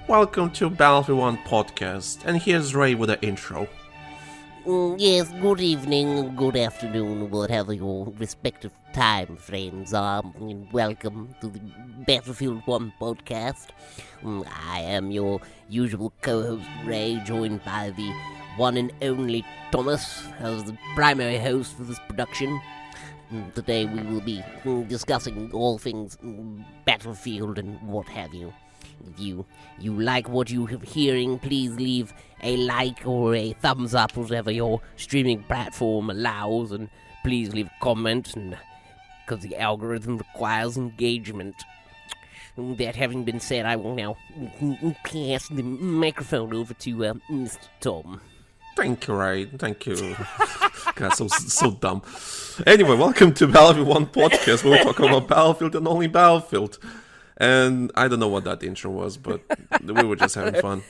welcome to BattlefieldOne Podcast, and here's Ray with the intro. Yes, good evening, good afternoon, whatever your respective time frames are. Welcome to the BattlefieldOne Podcast. I am your usual co-host Ray, joined by the one and only Thomas as the primary host for this production. Today we will be discussing all things Battlefield and what have you. If you like what you are hearing, please leave a like or a thumbs up, whatever your streaming platform allows, and please leave a comment, because the algorithm requires engagement. That having been said, I will now pass the microphone over to Mr. Tom. Thank you, Ray. Thank you. God, so dumb. Anyway, welcome to BattlefieldOne Podcast, where we talk about Battlefield and only Battlefield. And I don't know what that intro was, but we were just having fun.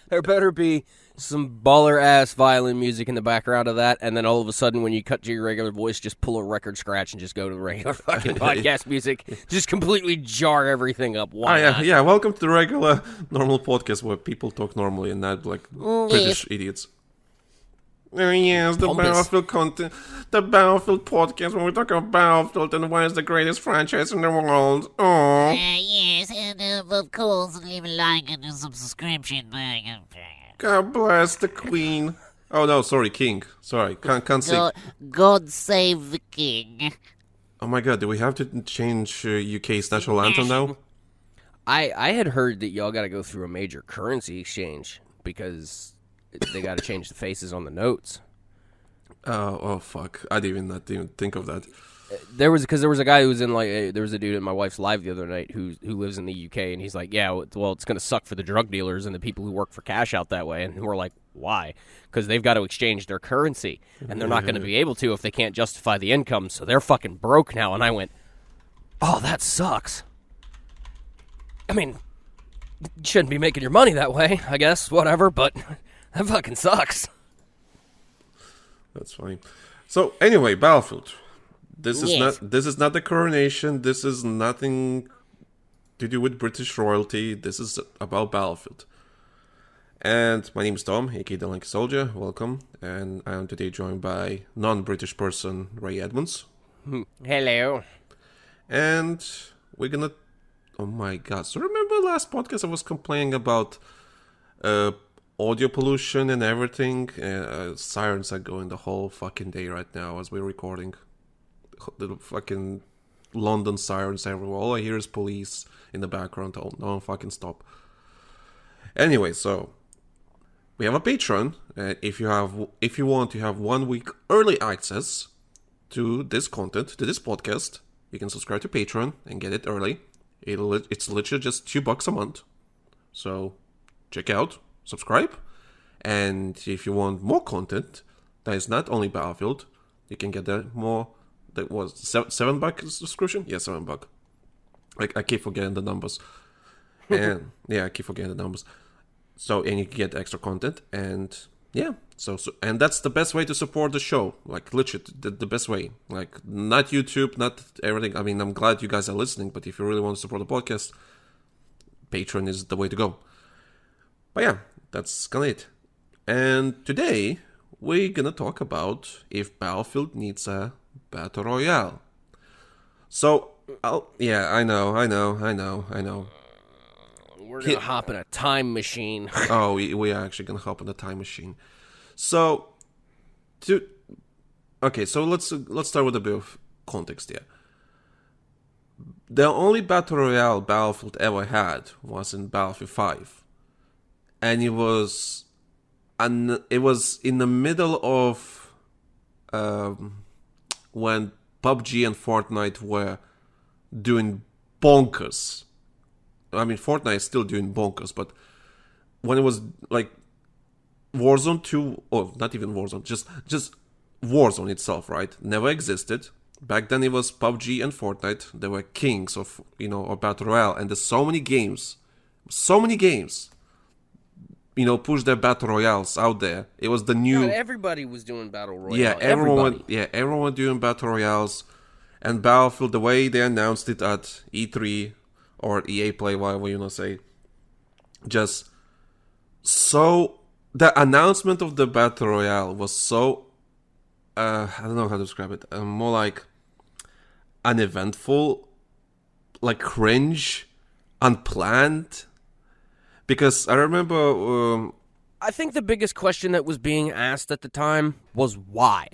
There better be some baller-ass violin music in the background of that, and then all of a sudden, when you cut to your regular voice, just pull a record scratch and just go to the regular fucking podcast music. Just completely jar everything up. Why not? Yeah, welcome to the regular, normal podcast where people talk normally and not like British idiots. Oh yes, the Pompous. Battlefield content, the Battlefield podcast where we talk about Battlefield and why it's the greatest franchise in the world. Oh, Yes, and of course, leave a like and some subscription. God bless the Queen. Oh no, sorry, King. Sorry, can't sing. God save the king. Oh my God, do we have to change UK's national anthem now? I had heard that y'all got to go through a major currency exchange because they got to change the faces on the notes. Oh fuck! I didn't even think of that. There was a guy who was in there was a dude in my wife's live the other night who lives in the UK, and he's like, yeah, well, it's gonna suck for the drug dealers and the people who work for cash out that way, and we're like, why? Because they've got to exchange their currency, and they're not going to be able to if they can't justify the income, so they're fucking broke now. And I went, oh, that sucks. I mean, you shouldn't be making your money that way, I guess, whatever, but that fucking sucks. That's fine. So anyway, Battlefield. This is Yes. not the coronation. This is nothing to do with British royalty. This is about Battlefield. And my name is Tom, aka TheLankySoldier. Soldier. Welcome. And I am today joined by non-British person Ray Edmunds. Hello. And we're gonna. Oh my God! So remember last podcast I was complaining about audio pollution and everything. Sirens are going the whole fucking day right now as we're recording. The fucking London sirens everywhere. All I hear is police in the background. Oh, no, fucking stop. Anyway, so we have a Patreon. If you want to have 1 week early access to this content, to this podcast, you can subscribe to Patreon and get it early. It's literally just $2 a month. So check out, subscribe, and if you want more content that is not only Battlefield, you can get that more. That was $7 subscription. Yeah, $7. I keep forgetting the numbers, and yeah, I keep forgetting the numbers. So and you can get extra content, and yeah, so and that's the best way to support the show. Like literally, the best way. Like not YouTube, not everything. I mean, I'm glad you guys are listening, but if you really want to support the podcast, Patreon is the way to go. But yeah, that's kind of it. And today we're gonna talk about if Battlefield needs a Battle Royale. So, yeah, I know. We're going to hop in a time machine. Oh, we are actually gonna hop on the time machine. So, so let's start with a bit of context here. The only Battle Royale Battlefield ever had was in Battlefield 5, and it was in the middle of when PUBG and Fortnite were doing bonkers. I mean, Fortnite is still doing bonkers, but when it was like Warzone 2, or not even Warzone, just Warzone itself, right? Never existed. Back then it was PUBG and Fortnite. They were kings of, of Battle Royale. And there's so many games, push their Battle Royales out there. It was the new... God, everybody was doing Battle Royale. Yeah, everyone doing Battle Royales. And Battlefield, the way they announced it at E3 or EA Play, whatever you want to say, just so the announcement of the battle royale was so I don't know how to describe it. More like uneventful, like cringe, unplanned. Because I remember, I think the biggest question that was being asked at the time was why.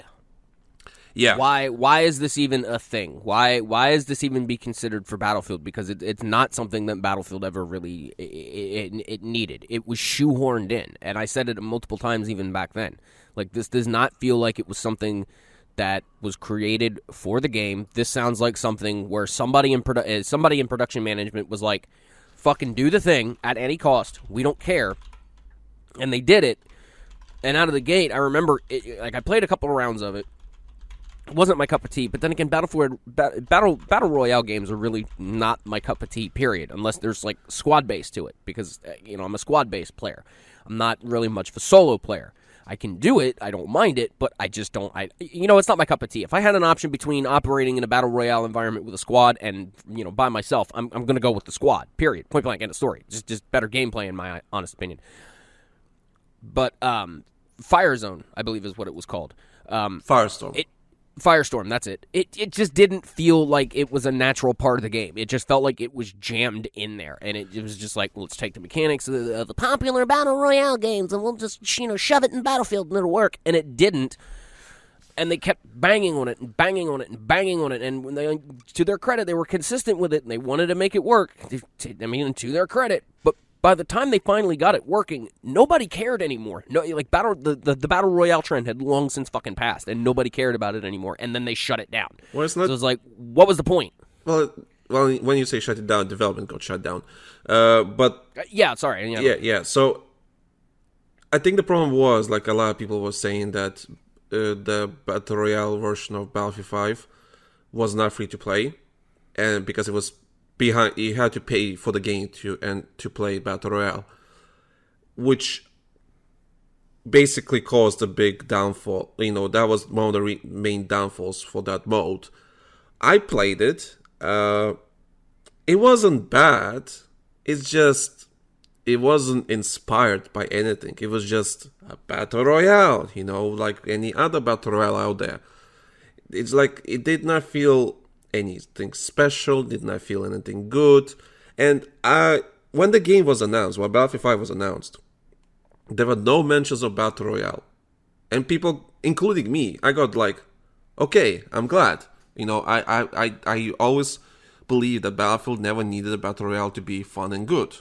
yeah, Why is this even a thing? Why is this even be considered for Battlefield? Because it's not something that Battlefield ever really it needed. It was shoehorned in, and I said it multiple times even back then. Like, this does not feel like it was something that was created for the game. This sounds like something where somebody in production management was like, fucking do the thing at any cost. We don't care. And they did it. And out of the gate, I remember, I played a couple of rounds of it. It wasn't my cup of tea. But then again, Battle Royale games are really not my cup of tea, period. Unless there's, like, squad-based to it. Because, I'm a squad-based player. I'm not really much of a solo player. I can do it, I don't mind it, but I just don't, it's not my cup of tea. If I had an option between operating in a Battle Royale environment with a squad and, by myself, I'm going to go with the squad, period. Point blank, end of story. Just better gameplay in my honest opinion. But, Fire Zone, I believe is what it was called. Firestorm. Firestorm, that's it. It just didn't feel like it was a natural part of the game. It just felt like it was jammed in there. And it was just like, well, let's take the mechanics of the popular Battle Royale games and we'll just, shove it in Battlefield and it'll work. And it didn't. And they kept banging on it and banging on it and banging on it. And when they, to their credit, they were consistent with it and they wanted to make it work. To their credit. But by the time they finally got it working, nobody cared anymore. No, like the Battle Royale trend had long since fucking passed, and nobody cared about it anymore. And then they shut it down. Well, it's not. So it was like, what was the point? Well, when you say shut it down, development got shut down. But yeah, sorry. Yeah. So I think the problem was, like a lot of people were saying, that the Battle Royale version of Battlefield 5 was not free to play, and because it was behind, you had to pay for the game to play Battle Royale, which basically caused a big downfall. That was one of the main downfalls for that mode. I played it. It wasn't bad. It's just, it wasn't inspired by anything. It was just a Battle Royale, like any other Battle Royale out there. It's like, it did not feel anything special, did not feel anything good. And when the game was announced, when Battlefield 5 was announced, there were no mentions of Battle Royale. And people, including me, I got like, okay, I'm glad. I always believed that Battlefield never needed a Battle Royale to be fun and good,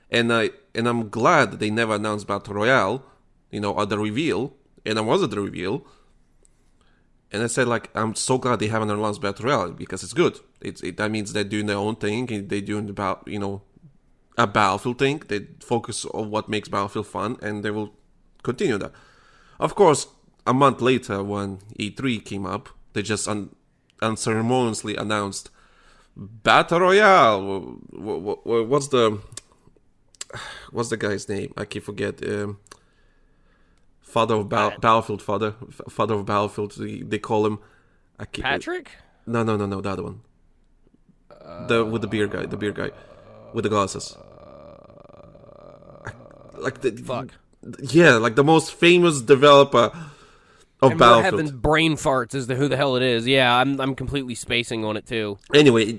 And I'm glad that they never announced Battle Royale, at the reveal. And I was at the reveal. And I said, like, I'm so glad they haven't announced Battle Royale because it's good. That means they're doing their own thing. They're doing a Battlefield thing. They focus on what makes Battlefield fun, and they will continue that. Of course, a month later, when E3 came up, they just unceremoniously announced Battle Royale. What's the guy's name? I keep forget. Father of Battlefield, father of Battlefield. They call him. Patrick? No, the other one. With the beer guy, with the glasses. Fuck. Yeah, like the most famous developer of and Battlefield. We're having brain farts as to who the hell it is. Yeah, I'm completely spacing on it too. Anyway,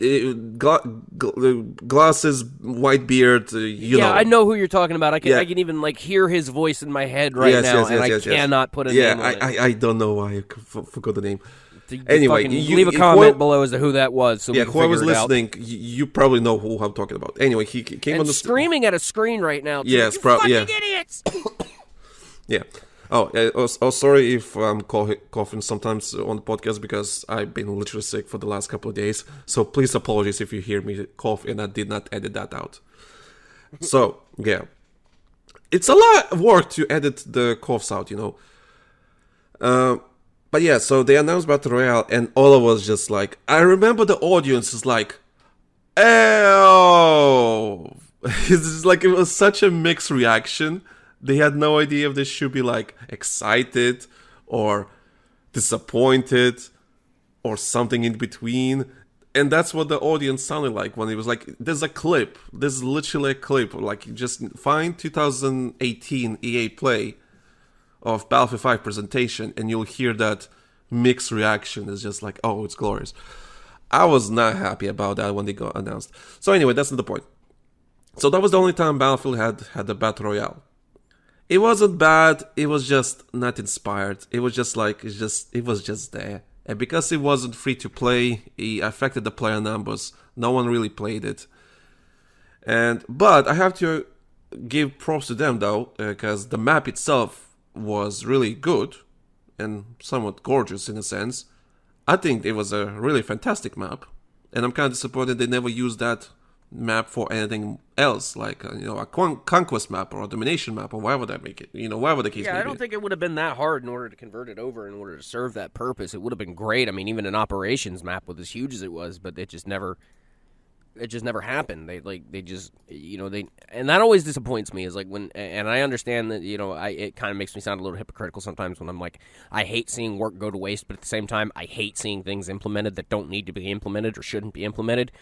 glasses, white beard. Yeah, I know who you're talking about. I can even like hear his voice in my head right now, and I cannot put a name on it. I don't know why I forgot the name. Anyway, leave a comment below as to who that was. So whoever's listening, you probably know who I'm talking about. Anyway, he came on the screaming at a screen right now. Too. Yes, fucking idiots. Yeah. Oh, sorry if I'm coughing sometimes on the podcast because I've been literally sick for the last couple of days. So please apologize if you hear me cough and I did not edit that out. So, yeah. It's a lot of work to edit the coughs out, But yeah, so they announced Battle Royale and all of us just like, I remember the audience is like, oh, it's like it was such a mixed reaction. They had no idea if they should be like excited or disappointed or something in between. And that's what the audience sounded like when it was like, there's a clip. There's literally a clip. Like, you just find 2018 EA Play of Battlefield 5 presentation, and you'll hear that mixed reaction. Is just like, oh, it's glorious. I was not happy about that when they got announced. So anyway, that's not the point. So that was the only time Battlefield had the Battle Royale. It wasn't bad. It was just not inspired. It was just like, it was just there. And because it wasn't free to play, it affected the player numbers. No one really played it. But I have to give props to them though, because the map itself was really good and somewhat gorgeous in a sense. I think it was a really fantastic map, and I'm kind of disappointed they never used that map for anything else, like a conquest map or a domination map or whatever that make it, whatever the case may be. Yeah, I don't think it would have been that hard in order to convert it over in order to serve that purpose. It would have been great. I mean, even an operations map was as huge as it was, but it just never happened. And that always disappoints me. Is like and I understand that it kind of makes me sound a little hypocritical sometimes when I'm like, I hate seeing work go to waste, but at the same time, I hate seeing things implemented that don't need to be implemented or shouldn't be implemented.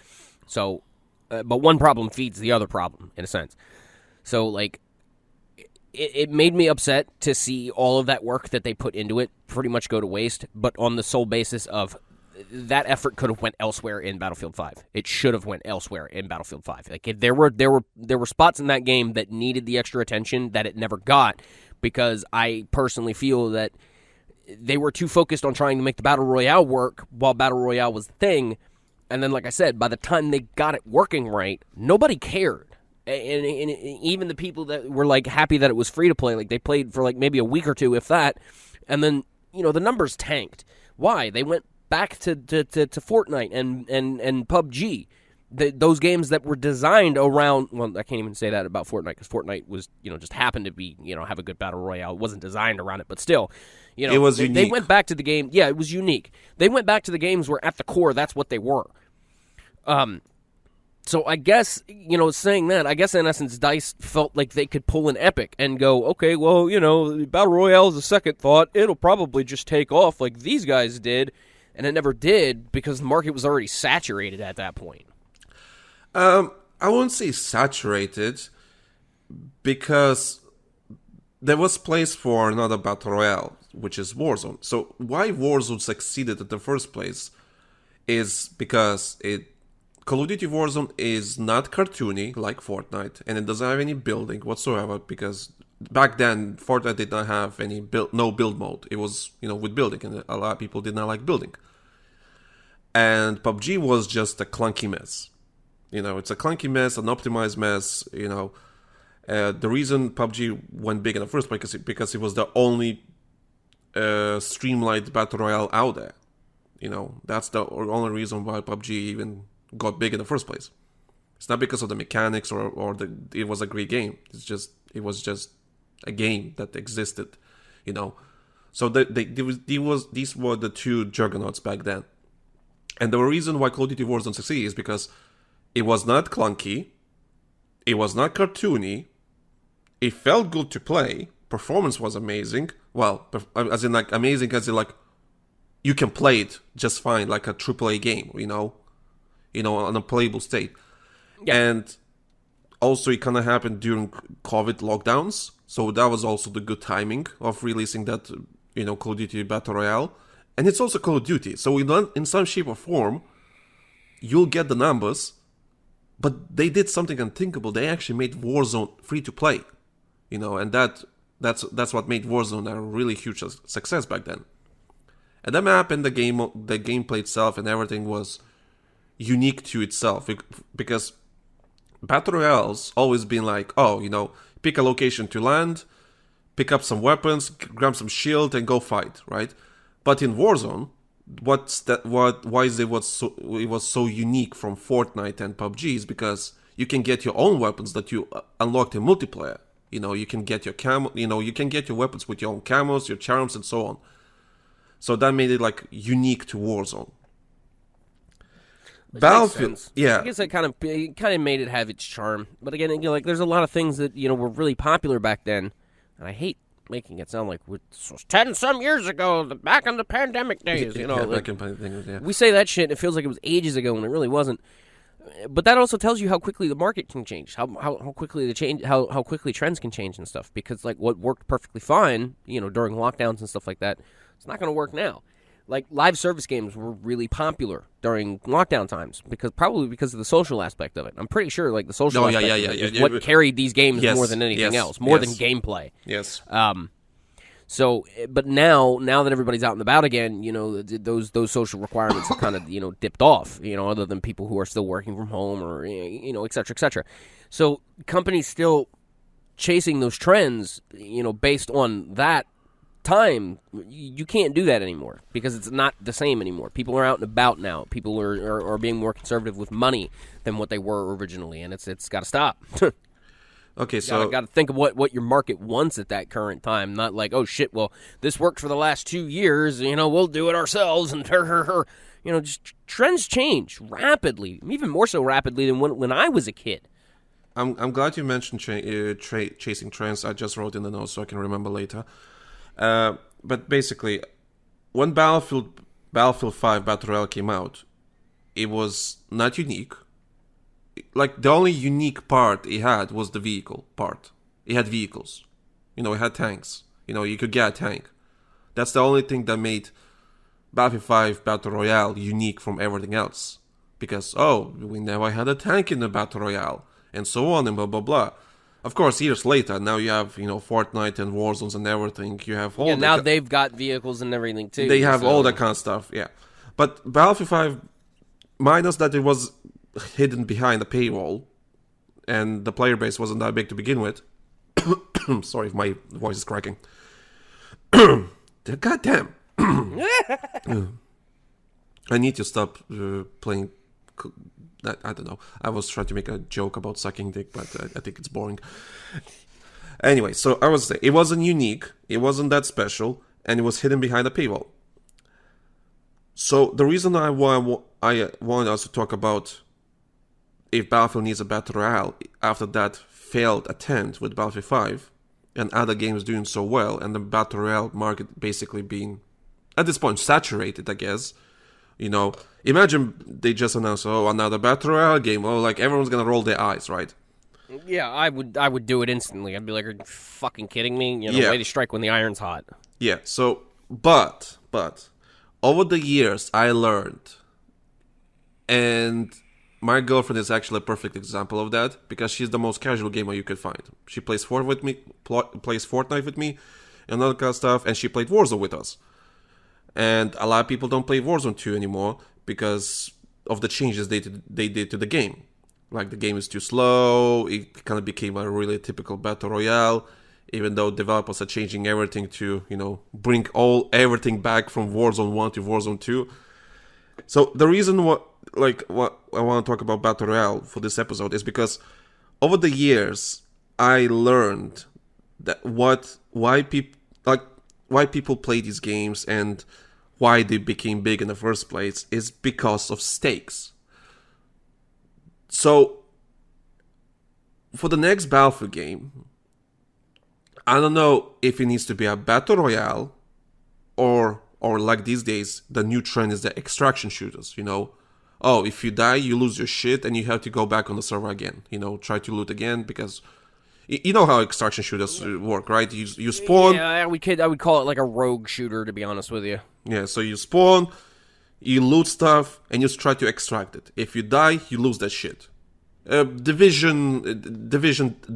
So, but one problem feeds the other problem in a sense. So like, it made me upset to see all of that work that they put into it pretty much go to waste, but on the sole basis of that effort could have went elsewhere in Battlefield 5. It should have went elsewhere in Battlefield 5. Like there were spots in that game that needed the extra attention that it never got, because I personally feel that they were too focused on trying to make the Battle Royale work while Battle Royale was the thing. And then, like I said, by the time they got it working right, nobody cared. And even the people that were like happy that it was free to play, like they played for like maybe a week or two, if that, and then the numbers tanked. Why? They went back to Fortnite and PUBG, those games that were designed around. Well, I can't even say that about Fortnite, because Fortnite was just happened to be have a good battle royale. It wasn't designed around it, but still, it was unique. They went back to the game. Yeah, it was unique. They went back to the games where at the core that's what they were. So I guess, saying that, I guess in essence, DICE felt like they could pull an Epic and go, okay, well, Battle Royale is a second thought. It'll probably just take off like these guys did. And it never did, because the market was already saturated at that point. I wouldn't say saturated, because there was place for another Battle Royale, which is Warzone. So why Warzone succeeded in the first place is because Call of Duty Warzone is not cartoony like Fortnite, and it doesn't have any building whatsoever, because back then Fortnite did not have any no build mode. It was with building, and a lot of people did not like building. And PUBG was just a clunky mess. It's a clunky mess, an optimized mess. The reason PUBG went big in the first place because it was the only streamlined battle royale out there. That's the only reason why PUBG even got big in the first place. It's not because of the mechanics or it was a great game. It was just a game that existed. So these were the two juggernauts back then. And the reason why Call of Duty Warzone succeeded is because it was not clunky, it was not cartoony, it felt good to play, performance was amazing. Well, as in like amazing as in like you can play it just fine, like a AAA game, on a playable state. Yeah. And also it kind of happened during COVID lockdowns, so that was also the good timing of releasing that, Call of Duty Battle Royale. And it's also Call of Duty, so in some shape or form, you'll get the numbers, but they did something unthinkable. They actually made Warzone free to play, and that's what made Warzone a really huge success back then. And the map and the gameplay itself and everything was unique to itself, because Battle Royale's always been like, pick a location to land, pick up some weapons, grab some shield, and go fight, right? But in Warzone, it was so unique from Fortnite and PUBG is because you can get your own weapons that you unlocked in multiplayer. You can get your camo, you can get your weapons with your own camos, your charms, and so on. So that made it like unique to Warzone. Battlefield, yeah. I guess it kind of made it have its charm. But again, there's a lot of things that were really popular back then, and I hate making it sound like this was 10 some years ago, back in the pandemic days. You know, back in pandemic, yeah. we say that shit, and it feels like it was ages ago when it really wasn't. But that also tells you how quickly the market can change, how quickly how quickly trends can change and stuff. Because like what worked perfectly fine, you know, during lockdowns and stuff like that, it's not going to work now. Like live service games were really popular during lockdown times probably because of the social aspect of it. I'm pretty sure like the social aspect of it is what carried these games more than anything else, more than gameplay. Yes. So, but now that everybody's out and about again, you know, those social requirements have kind of, you know, dipped off, you know, other than people who are still working from home or, you know, et cetera, et cetera. So companies still chasing those trends, you know, based on that time, you can't do that anymore because it's not the same anymore. People are out and about now. People are being more conservative with money than what they were originally, and it's got to stop. Okay, so got to think of what your market wants at that current time, not like, oh shit, well this worked for the last 2 years, you know, we'll do it ourselves, and you know, just trends change rapidly, even more so rapidly than when I was a kid. I'm glad you mentioned chasing trends. I just wrote in the notes so I can remember later. But basically, when Battlefield 5 Battle Royale came out, it was not unique. Like, the only unique part it had was the vehicle part. It had vehicles. You know, it had tanks. You know, you could get a tank. That's the only thing that made Battlefield 5 Battle Royale unique from everything else. Because, we never had a tank in the Battle Royale. And so on and blah, blah, blah. Of course, years later, now you have, you know, Fortnite and Warzones and everything. You have all now they've got vehicles and everything, too. They have all that kind of stuff, yeah. But Battlefield 5, minus that it was hidden behind a paywall, and the player base wasn't that big to begin with. Sorry if my voice is cracking. Goddamn. I need to stop playing. I don't know. I was trying to make a joke about sucking dick, but I think it's boring. Anyway, so I was saying, it wasn't unique, it wasn't that special, and it was hidden behind a paywall. So the reason I wanted us to talk about if Battlefield needs a Battle Royale after that failed attempt with Battlefield 5 and other games doing so well, and the Battle Royale market basically being, at this point, saturated, I guess. You know, imagine they just announced, another Battle Royale game. Like, everyone's gonna roll their eyes, right? Yeah, I would do it instantly. I'd be like, are you fucking kidding me? You know, way to strike when the iron's hot. Yeah, so, but, over the years, I learned, and my girlfriend is actually a perfect example of that, because she's the most casual gamer you could find. She plays plays Fortnite with me, and other kind of stuff, and she played Warzone with us. And a lot of people don't play Warzone 2 anymore because of the changes they did to the game. Like, the game is too slow, it kind of became a really typical Battle Royale, even though developers are changing everything to, you know, bring everything back from Warzone 1 to Warzone 2. So the reason what I want to talk about Battle Royale for this episode is because over the years I learned that why people play these games and why they became big in the first place is because of stakes. So for the next Battlefield game, I don't know if it needs to be a Battle Royale or like these days, the new trend is the extraction shooters, you know. If you die, you lose your shit and you have to go back on the server again, you know, try to loot again, because you know how extraction shooters work, right? You spawn. Yeah, I would call it like a rogue shooter, to be honest with you. Yeah, so you spawn, you loot stuff, and you try to extract it. If you die, you lose that shit. Division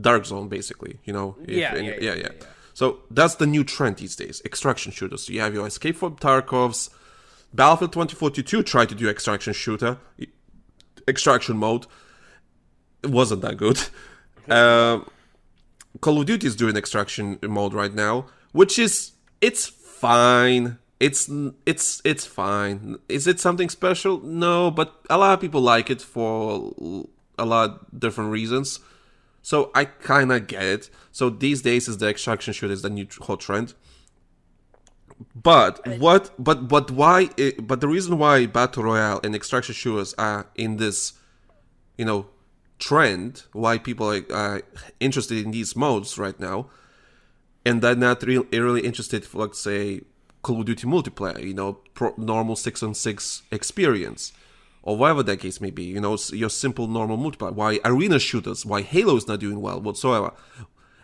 Dark Zone, basically, you know. Yeah. So that's the new trend these days, extraction shooters. So you have your Escape from Tarkov's. Battlefield 2042 tried to do extraction mode. It wasn't that good. Call of Duty is doing extraction mode right now, which is, it's fine. It's fine. Is it something special? No, but a lot of people like it for a lot of different reasons. So I kind of get it. So these days is the extraction shooter is the new hot trend. But the reason why Battle Royale and extraction shooters are in this, you know, trend, why people are interested in these modes right now, and they're not really interested for, let's say, Call of Duty multiplayer, normal 6-on-6 experience, or whatever that case may be, your simple normal multiplayer. Why arena shooters, why Halo is not doing well whatsoever.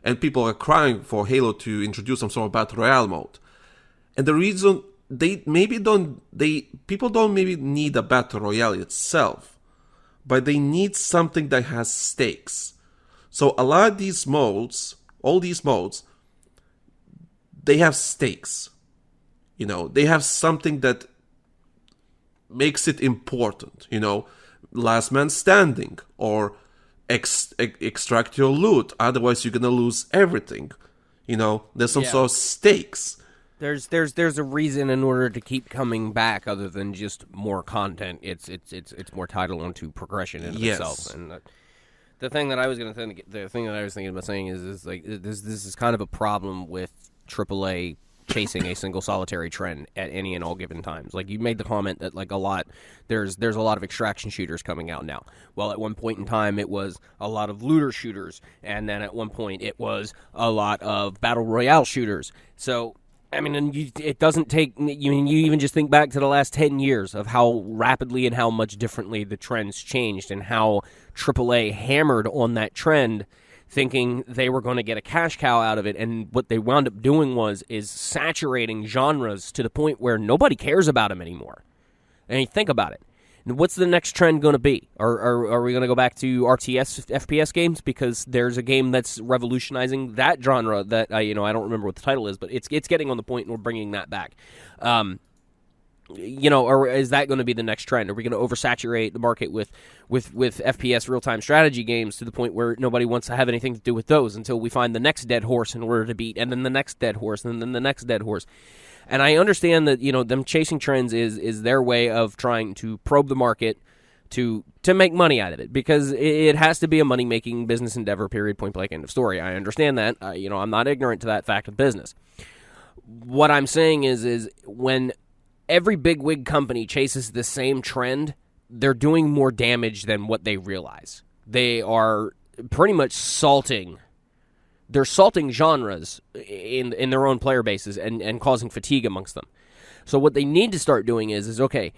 And people are crying for Halo to introduce some sort of Battle Royale mode. And the reason people don't maybe need a Battle Royale itself, but they need something that has stakes. So a lot of these modes, all these modes, they have stakes. They have something that makes it important. Last man standing, or extract your loot, otherwise you're gonna lose everything. There's some sort of stakes. There's a reason in order to keep coming back, other than just more content. It's more titled onto progression in itself. And the thing that I was thinking about saying is like this is kind of a problem with AAA chasing a single solitary trend at any and all given times. Like, you made the comment that there's a lot of extraction shooters coming out now. Well, at one point in time it was a lot of looter shooters, and then at one point it was a lot of battle royale shooters. So I mean, it doesn't take. You even just think back to the last 10 years of how rapidly and how much differently the trends changed, and how AAA hammered on that trend, thinking they were going to get a cash cow out of it. And what they wound up doing is saturating genres to the point where nobody cares about them anymore. And you think about it. What's the next trend going to be? Are we going to go back to RTS FPS games? Because there's a game that's revolutionizing that genre that I don't remember what the title is, but it's getting on the point, and we're bringing that back. Or is that going to be the next trend? Are we going to oversaturate the market with FPS real-time strategy games to the point where nobody wants to have anything to do with those until we find the next dead horse in order to beat, and then the next dead horse, and then the next dead horse? And I understand that, them chasing trends is their way of trying to probe the market to make money out of it, because it has to be a money-making business endeavor, period, point blank, end of story. I understand that. I'm not ignorant to that fact of business. What I'm saying is when every bigwig company chases the same trend, they're doing more damage than what they realize. They are pretty much salting. They're salting genres in their own player bases and causing fatigue amongst them. So what they need to start doing is okay,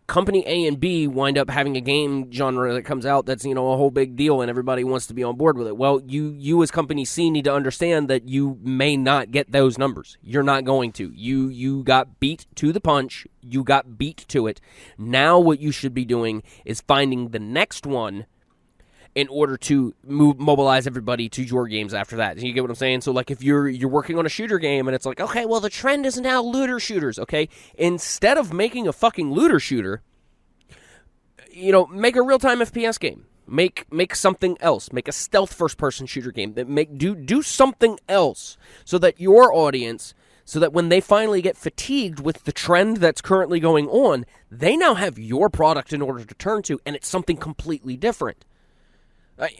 company A and B wind up having a game genre that comes out that's, a whole big deal and everybody wants to be on board with it. Well, you as company C need to understand that you may not get those numbers. You're not going to. You got beat to the punch. You got beat to it. Now what you should be doing is finding the next one in order to mobilize everybody to your games after that. You get what I'm saying? So, like, if you're working on a shooter game and it's like, okay, well, the trend is now looter shooters, okay? Instead of making a fucking looter shooter, make a real-time FPS game. Make something else. Make a stealth first-person shooter game. Do something else so that your audience, so that when they finally get fatigued with the trend that's currently going on, they now have your product in order to turn to, and it's something completely different.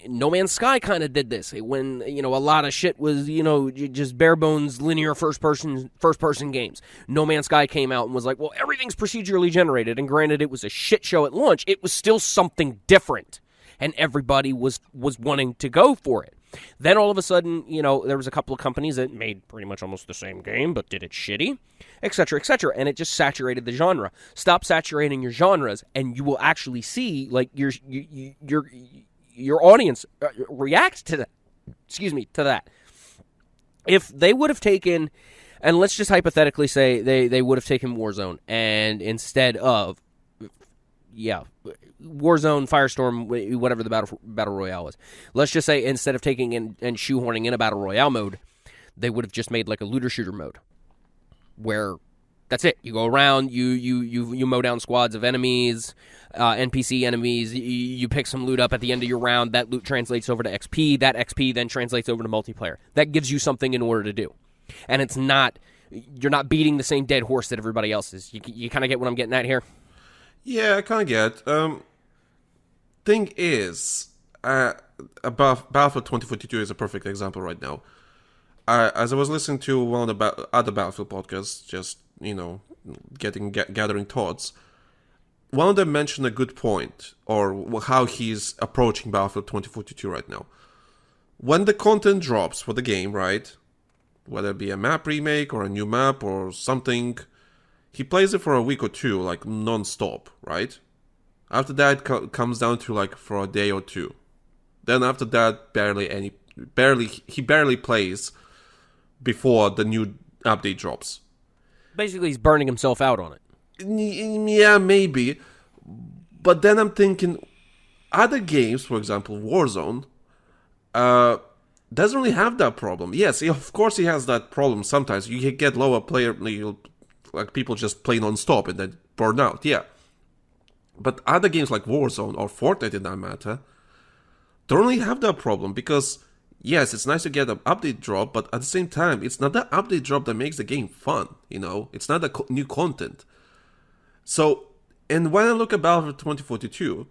No Man's Sky kind of did this when, a lot of shit was, just bare bones linear first person games. No Man's Sky came out and was like, well, everything's procedurally generated. And granted, it was a shit show at launch. It was still something different. And everybody was wanting to go for it. Then all of a sudden, there was a couple of companies that made pretty much almost the same game, but did it shitty, etc., etc. And it just saturated the genre. Stop saturating your genres, and you will actually see, like, your audience react to that. To that. If they would have taken, and let's just hypothetically say they would have taken Warzone, and instead of, Warzone, Firestorm, whatever the battle royale was, let's just say instead of taking and shoehorning in a battle royale mode, they would have just made like a looter shooter mode, where that's it. You go around, you mow down squads of enemies, NPC enemies. You pick some loot up at the end of your round. That loot translates over to XP. That XP then translates over to multiplayer. That gives you something in order to do. And it's not, you're not beating the same dead horse that everybody else is. You kind of get what I'm getting at here? Yeah, I kind of get. Thing is, Battlefield 2042 is a perfect example right now. As I was listening to one of the other Battlefield podcasts, just gathering thoughts, one of them mentioned a good point, or how he's approaching Battlefield 2042 right now. When the content drops for the game, right, whether it be a map remake or a new map or something, he plays it for a week or two, like non-stop, right? After that, comes down to like for a day or two. Then after that, he barely plays before the new update drops. Basically, he's burning himself out on it. Yeah, maybe. But then I'm thinking, other games, for example, Warzone, doesn't really have that problem. Yes, of course he has that problem sometimes. You get lower player, like people just play non-stop and then burn out, yeah. But other games like Warzone or Fortnite, in that matter, don't really have that problem because, yes, it's nice to get an update drop, but at the same time, it's not that update drop that makes the game fun, It's not the new content. So, and when I look at Battlefield 2042,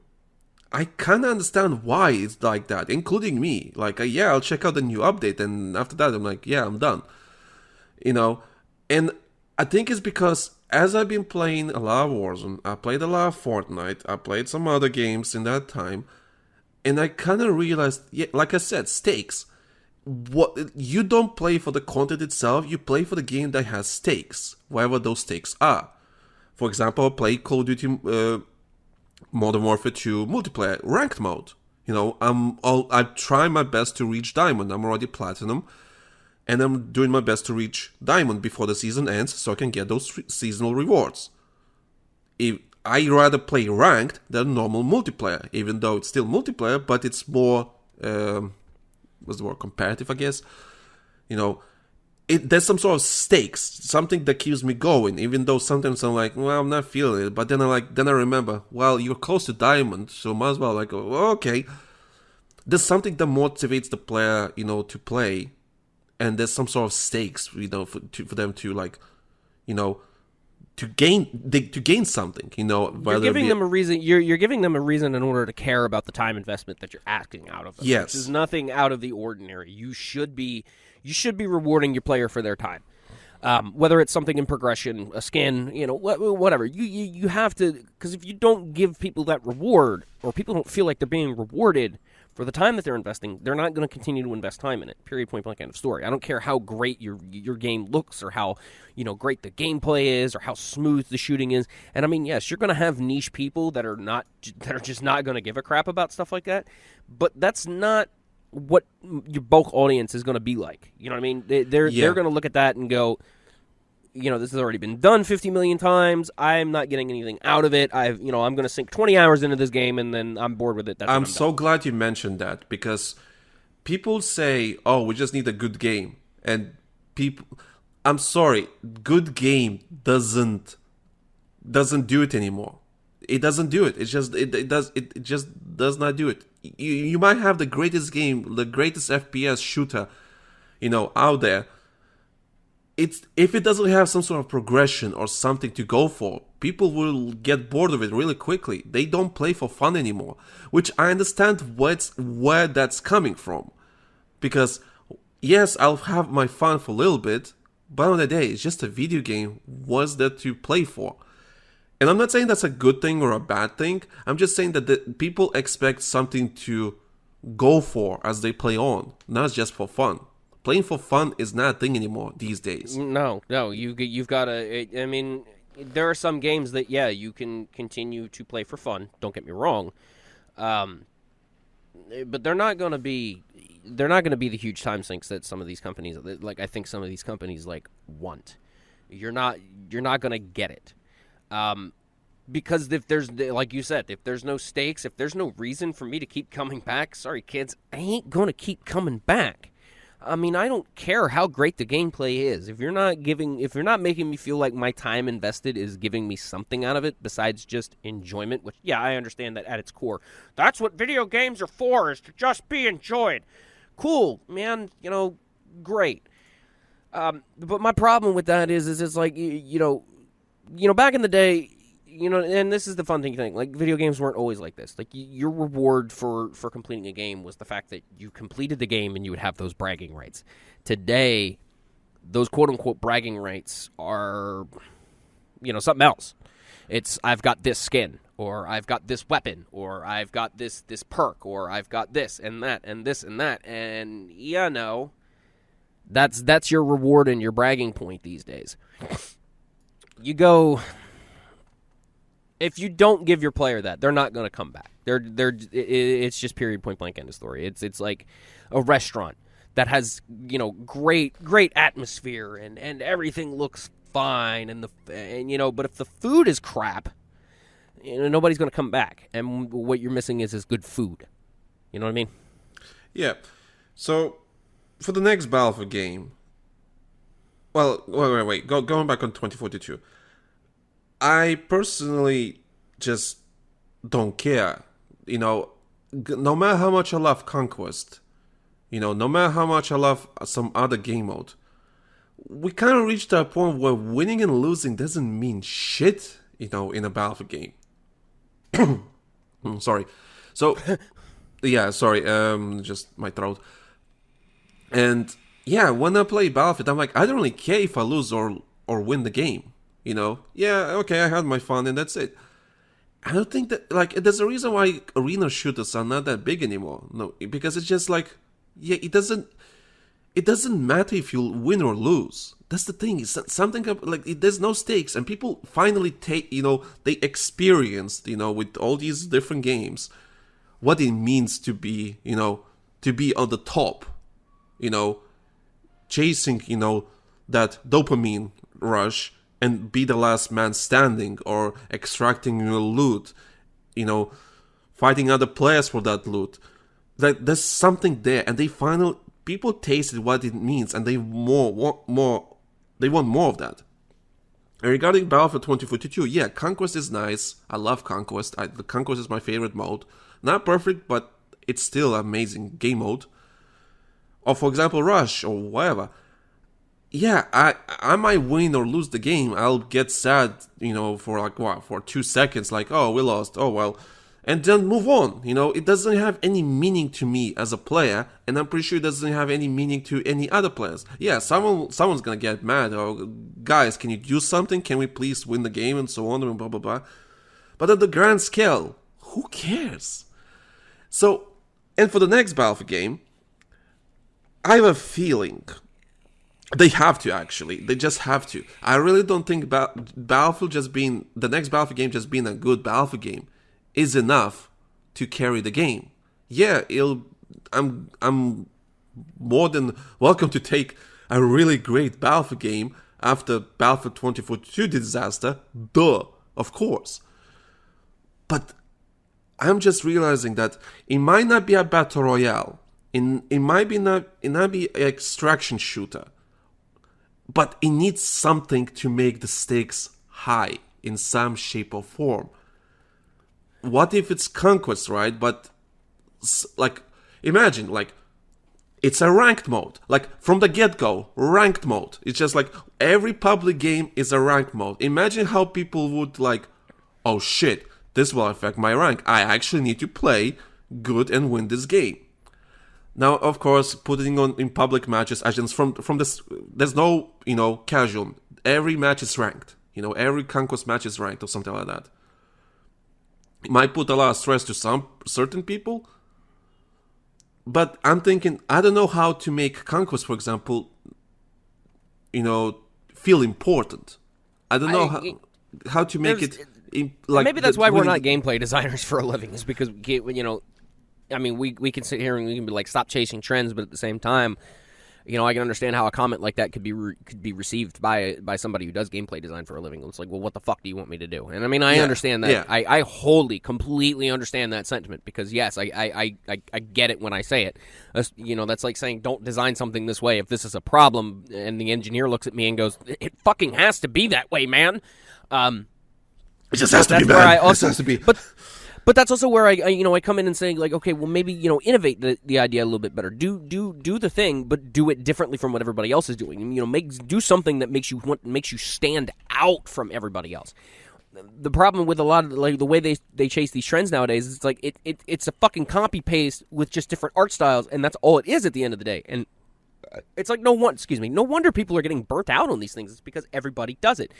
I kind of understand why it's like that, including me. Like, yeah, I'll check out the new update, and after that, I'm like, yeah, I'm done. And I think it's because as I've been playing a lot of Warzone, I played a lot of Fortnite, I played some other games in that time, and I kind of realized, yeah, like I said, stakes. What you don't play for the content itself, you play for the game that has stakes, wherever those stakes are. For example, I played Call of Duty Modern Warfare 2 multiplayer ranked mode. I try my best to reach Diamond. I'm already Platinum, and I'm doing my best to reach Diamond before the season ends, so I can get those seasonal rewards. I rather play ranked than normal multiplayer, even though it's still multiplayer, but it's more what's the word, competitive, I guess. There's some sort of stakes, something that keeps me going, even though sometimes I'm like, well, I'm not feeling it. But then I remember, well, you're close to Diamond, so might as well okay. There's something that motivates the player, to play, and there's some sort of stakes, for them to to gain something, You're giving them a reason. You're giving them a reason in order to care about the time investment that you're asking out of them. Yes, which is nothing out of the ordinary. You should be rewarding your player for their time, whether it's something in progression, a skin, whatever. You have to, because if you don't give people that reward, or people don't feel like they're being rewarded for the time that they're investing, they're not going to continue to invest time in it. Period. Point blank. End of story. I don't care how great your game looks, or how great the gameplay is, or how smooth the shooting is. And I mean, yes, you're going to have niche people that are just not going to give a crap about stuff like that. But that's not what your bulk audience is going to be like. You know what I mean? They're going to look at that and go, this has already been done 50 million times. I'm not getting anything out of it. I'm going to sink 20 hours into this game, and then I'm bored with it. I'm so glad you mentioned that, because people say, oh, we just need a good game. And I'm sorry, good game doesn't do it anymore. It doesn't do it. It just does not do it. You might have the greatest game, the greatest FPS shooter, out there. If it doesn't have some sort of progression or something to go for, people will get bored of it really quickly. They don't play for fun anymore, which I understand where that's coming from. Because, yes, I'll have my fun for a little bit, but at the end of the day, it's just a video game. What's there to play for? And I'm not saying that's a good thing or a bad thing. I'm just saying that the people expect something to go for as they play on, not just for fun. Playing for fun is not a thing anymore these days. No, you've got to. I mean, there are some games that you can continue to play for fun. Don't get me wrong, but they're not going to be the huge time sinks that some of these companies, like I think some of these companies want. You're not going to get it. Because if there's, like you said, if there's no stakes, if there's no reason for me to keep coming back, sorry kids, I ain't going to keep coming back. I mean, I don't care how great the gameplay is. If you're not making me feel like my time invested is giving me something out of it besides just enjoyment, which, I understand that at its core. That's what video games are for, is to just be enjoyed. Cool, man, great. But my problem with that is it's like, back in the day, and this is the fun thing, like, video games weren't always like this. Like, your reward for completing a game was the fact that you completed the game and you would have those bragging rights. Today, those quote-unquote bragging rights are, something else. It's, I've got this skin, or I've got this weapon, or I've got this perk, or I've got this and that and this and that. And, That's your reward and your bragging point these days. You go, if you don't give your player that, they're not going to come back. It's just period, point blank, end of story. It's like a restaurant that has, great atmosphere and everything looks fine and but if the food is crap, nobody's going to come back. And what you're missing is good food. You know what I mean? Yeah. So for the next Battlefield game, well, wait. Going back on 2042, I personally just don't care. No matter how much I love Conquest, no matter how much I love some other game mode, we kind of reached that point where winning and losing doesn't mean shit, in a Battlefield game. Sorry. So, yeah, sorry, just my throat. And yeah, when I play Battlefield, I'm like, I don't really care if I lose or win the game. Yeah, okay, I had my fun and that's it. I don't think that, there's a reason why arena shooters are not that big anymore. No, because it's just like, yeah, it doesn't matter if you win or lose. That's the thing. It's something there's no stakes, and people finally take, they experienced, with all these different games, what it means to be, to be on the top, chasing, that dopamine rush and be the last man standing, or extracting your loot, fighting other players for that loot. There's something there, and people tasted what it means, and they want more of that. And regarding Battlefield 2042, yeah, Conquest is nice. I love Conquest. The Conquest is my favorite mode. Not perfect, but it's still an amazing game mode. Or for example, Rush or whatever. Yeah, I might win or lose the game. I'll get sad, for 2 seconds, oh, we lost. Oh well. And then move on. It doesn't have any meaning to me as a player, and I'm pretty sure it doesn't have any meaning to any other players. Yeah, someone's gonna get mad. Oh, guys, can you do something? Can we please win the game and so on and blah blah blah. But at the grand scale, who cares? So, and for the next Battlefield game, I have a feeling they have to actually. They just have to. I really don't think Battlefield the next Battlefield game just being a good Battlefield game is enough to carry the game. Yeah, I'm more than welcome to take a really great Battlefield game after Battlefield 2042 disaster. Duh, of course. But I'm just realizing that it might not be a battle royale. It might be not be an extraction shooter. But it needs something to make the stakes high in some shape or form. What if it's Conquest, right? But, imagine, it's a ranked mode. From the get-go, ranked mode. It's just every public game is a ranked mode. Imagine how people would, oh shit, this will affect my rank. I actually need to play good and win this game. Now, of course, putting on in public matches, as from this, there's no, casual. Every match is ranked. Every Conquest match is ranked or something like that. It might put a lot of stress to some certain people, but I'm thinking, I don't know how to make Conquest, for example, feel important. I don't know how to make it. Maybe that's why we're not gameplay designers for a living. Is because we can sit here and we can be stop chasing trends, but at the same time, I can understand how a comment like that could be received by somebody who does gameplay design for a living. It's well, what the fuck do you want me to do? And I understand that. Yeah. I wholly, completely understand that sentiment because yes, I get it when I say it. That's like saying don't design something this way if this is a problem, and the engineer looks at me and goes, "It fucking has to be that way, man." It just has to be, man. It has to be. But that's also where I come in and say okay, well maybe innovate the idea a little bit better. Do the thing, but do it differently from what everybody else is doing. Do something that makes you stand out from everybody else. The problem with a lot of the way they chase these trends nowadays is it's a fucking copy paste with just different art styles, and that's all it is at the end of the day. And it's no wonder people are getting burnt out on these things. It's because everybody does it.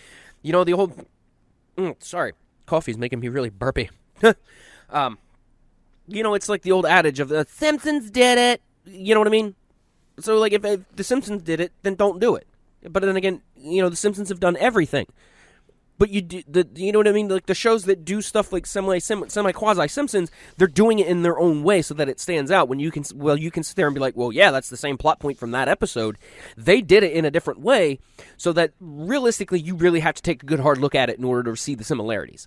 The whole sorry, coffee's making me really burpy. It's like the old adage of the Simpsons did it. You know what I mean? So, like, if The Simpsons did it, then don't do it. But then again, The Simpsons have done everything. But you know what I mean? Like, the shows that do stuff like semi-quasi Simpsons, they're doing it in their own way so that it stands out. When you can sit there and be like, well, yeah, that's the same plot point from that episode. They did it in a different way so that realistically you really have to take a good hard look at it in order to see the similarities.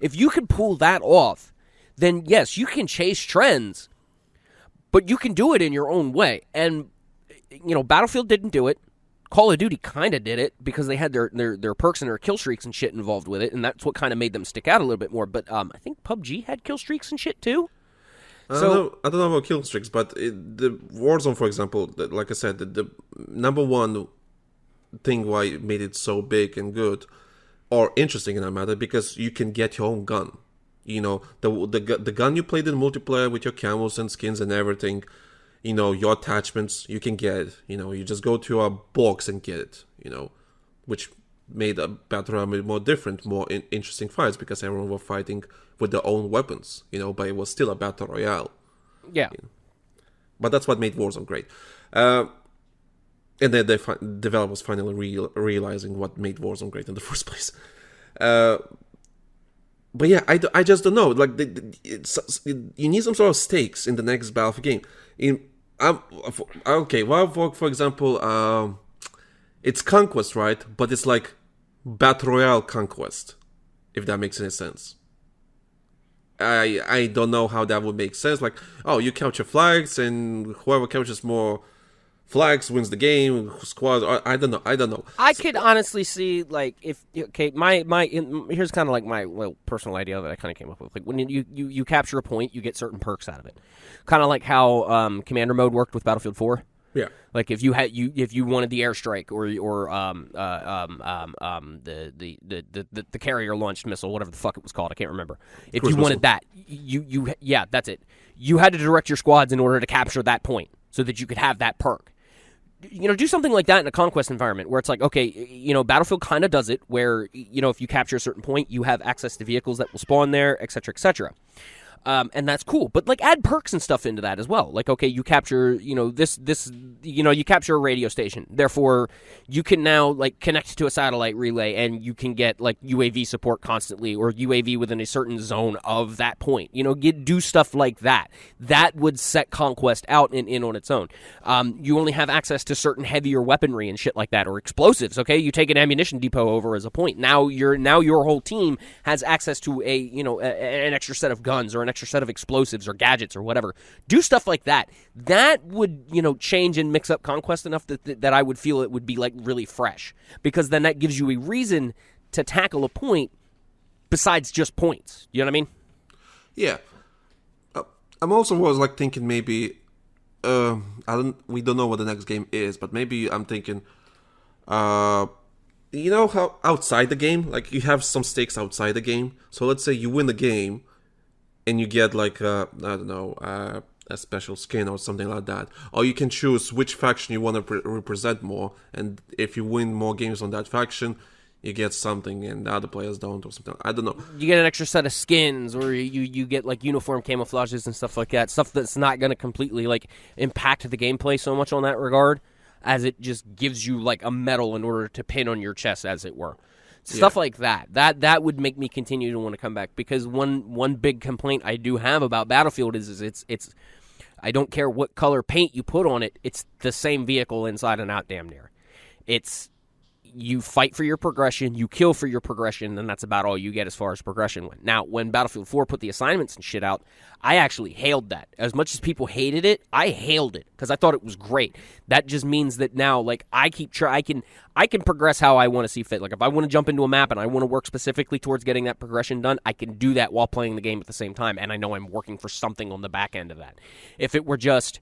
If you can pull that off, then yes, you can chase trends, but you can do it in your own way. And, Battlefield didn't do it. Call of Duty kind of did it because they had their perks and their kill streaks and shit involved with it, and that's what kind of made them stick out a little bit more. But I think PUBG had kill streaks and shit too. I don't know about kill streaks, but the Warzone, for example, like I said, the number one thing why it made it so big and good or interesting in that matter, because you can get your own gun. The gun you played in multiplayer with your camos and skins and everything. Your attachments, you can get it. You just go to a box and get it, which made a Battle Royale more different, more interesting fights because everyone was fighting with their own weapons, but it was still a Battle Royale. Yeah. But that's what made Warzone great. And then the developers finally realizing what made Warzone great in the first place. But yeah, I just don't know. Like, you need some sort of stakes in the next Battlefield game. For example, it's Conquest, right? But it's like Battle Royale Conquest, if that makes any sense. I don't know how that would make sense. Like, you capture flags, and whoever captures more flags wins the game. Squads, I don't know. I could honestly see, like, here's kind of like my little personal idea that I kind of came up with. Like, when you capture a point, you get certain perks out of it. Kind of like how Commander mode worked with Battlefield 4. Yeah. Like, if you wanted the airstrike or the carrier launched missile, whatever the fuck it was called, I can't remember. If you wanted that, yeah, that's it. You had to direct your squads in order to capture that point so that you could have that perk. Do something like that in a conquest environment where it's like, okay, Battlefield kind of does it where, if you capture a certain point, you have access to vehicles that will spawn there, et cetera, et cetera. And that's cool. But, like, add perks and stuff into that as well. Like, okay, you capture, you capture a radio station. Therefore, you can now, like, connect to a satellite relay and you can get, like, UAV support constantly or UAV within a certain zone of that point. Do stuff like that. That would set Conquest out and in on its own. You only have access to certain heavier weaponry and shit like that, or explosives, okay? You take an ammunition depot over as a point. Now your whole team has access to an extra set of guns or an extra set of explosives or gadgets or whatever. Do stuff like that. That would, change and mix up Conquest enough that I would feel it would be, like, really fresh. Because then that gives you a reason to tackle a point besides just points. You know what I mean? Yeah. I'm also was, like, thinking maybe we don't know what the next game is, but maybe I'm thinking how outside the game, like, you have some stakes outside the game. So let's say you win the game and you get, like, a special skin or something like that. Or you can choose which faction you want to represent more, and if you win more games on that faction, you get something and the other players don't, or something. I don't know. You get an extra set of skins, or you get, like, uniform camouflages and stuff like that. Stuff that's not going to completely, like, impact the gameplay so much on that regard, as it just gives you, like, a medal in order to pin on your chest, as it were. Stuff like that. That would make me continue to want to come back, because one big complaint I do have about Battlefield is it's I don't care what color paint you put on it, it's the same vehicle inside and out damn near. It's you fight for your progression, you kill for your progression, and that's about all you get as far as progression went. Now, when Battlefield 4 put the assignments and shit out, I actually hailed that. As much as people hated it, I hailed it because I thought it was great. That just means that now, like, I can progress how I want to see fit. Like, if I want to jump into a map and I want to work specifically towards getting that progression done, I can do that while playing the game at the same time, and I know I'm working for something on the back end of that. If it were just,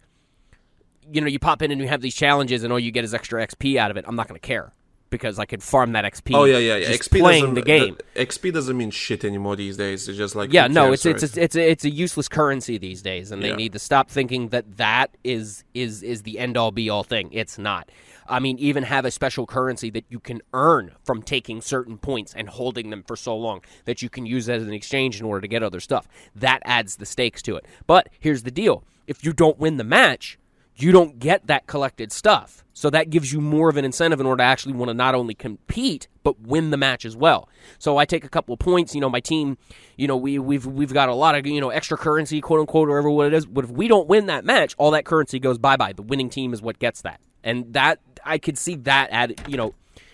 you pop in and you have these challenges and all you get is extra XP out of it, I'm not going to care. Because I could farm that XP. Oh yeah. Just XP playing the game. XP doesn't mean shit anymore these days. It's just like it's a useless currency these days, and they need to stop thinking that is the end all be all thing. It's not. I mean, even have a special currency that you can earn from taking certain points and holding them for so long that you can use as an exchange in order to get other stuff. That adds the stakes to it. But here's the deal: if you don't win the match, you don't get that collected stuff. So that gives you more of an incentive in order to actually want to not only compete but win the match as well. So I take a couple of points. My team, we've got a lot of extra currency, quote unquote, or whatever what it is. But if we don't win that match, all that currency goes bye bye. The winning team is what gets that, and that I could see that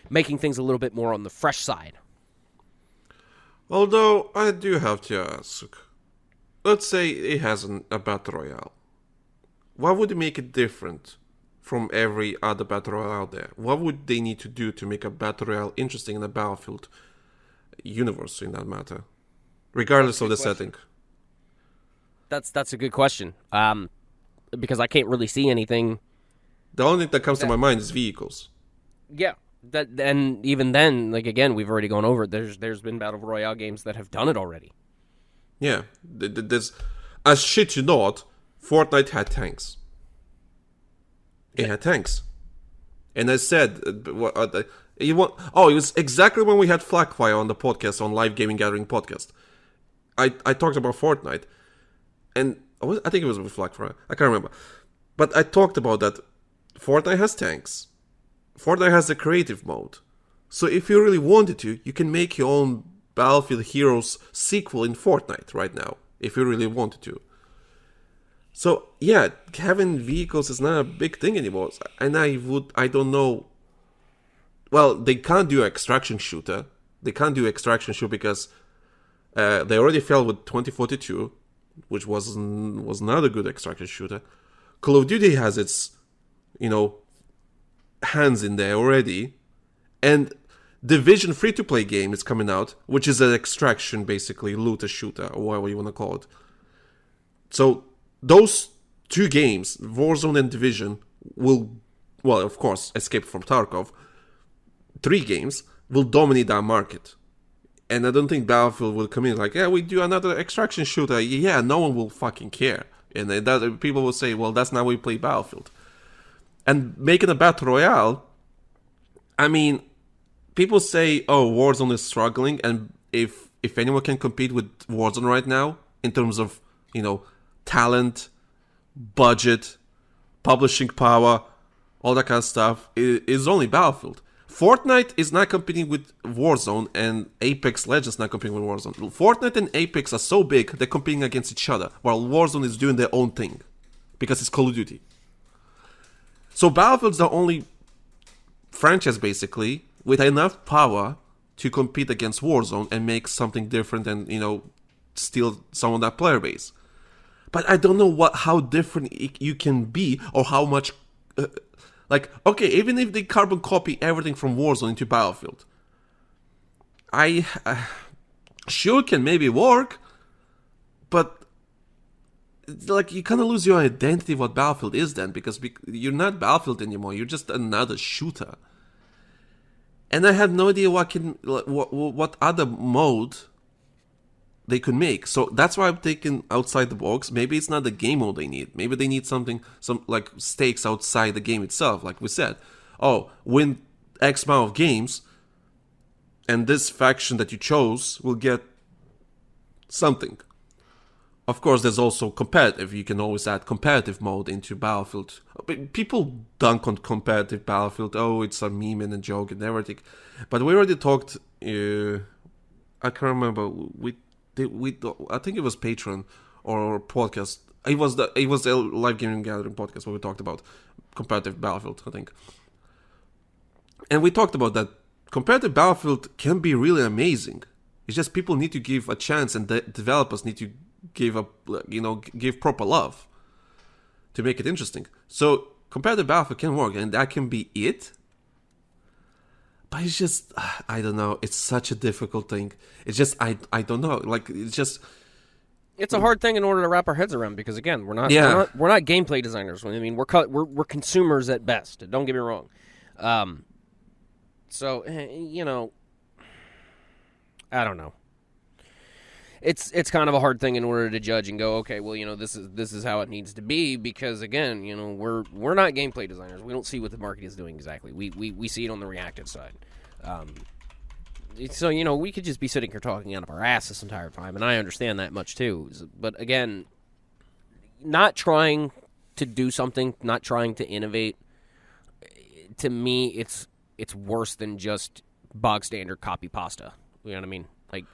making things a little bit more on the fresh side. Although I do have to ask, let's say it has a battle royale. What would make it different from every other battle royale out there? What would they need to do to make a battle royale interesting in the Battlefield universe, in that matter, regardless of the setting? That's a good question. Because I can't really see anything. The only thing that comes to my mind is vehicles. Yeah. And even then, again, we've already gone over it. There's been battle royale games that have done it already. Yeah, there's, I shit you not, Fortnite had tanks. It had tanks. And I said, it was exactly when we had Flakfire on the podcast, on Live Gaming Gathering podcast. I talked about Fortnite, and I think it was with Flakfire, I can't remember. But I talked about that Fortnite has tanks. Fortnite has the creative mode. So if you really wanted to, you can make your own Battlefield Heroes sequel in Fortnite right now, if you really wanted to. So yeah, having vehicles is not a big thing anymore. And I don't know. Well, they can't do extraction shooter. They can't do extraction shooter because they already failed with 2042, which was not a good extraction shooter. Call of Duty has its, hands in there already, and Division free-to-play game is coming out, which is an extraction, basically, looter shooter, or whatever you want to call it. So, those two games, Warzone and Division, will, well, of course, Escape from Tarkov, 3 games, will dominate that market. And I don't think Battlefield will come in like, yeah, we do another extraction shooter. Yeah, no one will fucking care. And people will say, well, that's not how we play Battlefield. And making a battle royale, I mean, people say, oh, Warzone is struggling, and if anyone can compete with Warzone right now, in terms of, talent, budget, publishing power, all that kind of stuff, is only Battlefield. Fortnite is not competing with Warzone, and Apex Legends not competing with Warzone. Fortnite and Apex are so big, they're competing against each other, while Warzone is doing their own thing, because it's Call of Duty. So Battlefield's the only franchise, basically, with enough power to compete against Warzone and make something different and, steal some of that player base. But I don't know how different you can be, or how much... okay, even if they carbon copy everything from Warzone into Battlefield, I sure can maybe work, but you kind of lose your identity of what Battlefield is then, because you're not Battlefield anymore. You're just another shooter. And I have no idea what other mode they could make. So that's why I'm thinking outside the box. Maybe it's not the game mode they need. Maybe they need some stakes outside the game itself. Like we said, win X amount of games, and this faction that you chose will get something. Of course, there's also competitive. You can always add competitive mode into Battlefield. People dunk on competitive Battlefield. Oh, it's a meme and a joke and everything. But we already talked. I can't remember. I think it was Patreon or podcast. It was a Live Gaming Gathering podcast where we talked about competitive Battlefield, I think. And we talked about that competitive Battlefield can be really amazing. It's just people need to give a chance, and the developers need to give proper love to make it interesting. So competitive Battlefield can work, and that can be it. But it's just, I don't know. It's such a difficult thing. It's just, I don't know. It's a hard thing in order to wrap our heads around, because again, we're not gameplay designers. I mean, we're consumers at best. Don't get me wrong. So I don't know. It's kind of a hard thing in order to judge and go, okay, well, this is how it needs to be, because again, we're not gameplay designers. We don't see what the market is doing exactly. We see it on the reactive side. So we could just be sitting here talking out of our ass this entire time, and I understand that much too. But again, not trying to do something, not trying to innovate, to me, it's worse than just bog standard copy pasta. You know what I mean? Like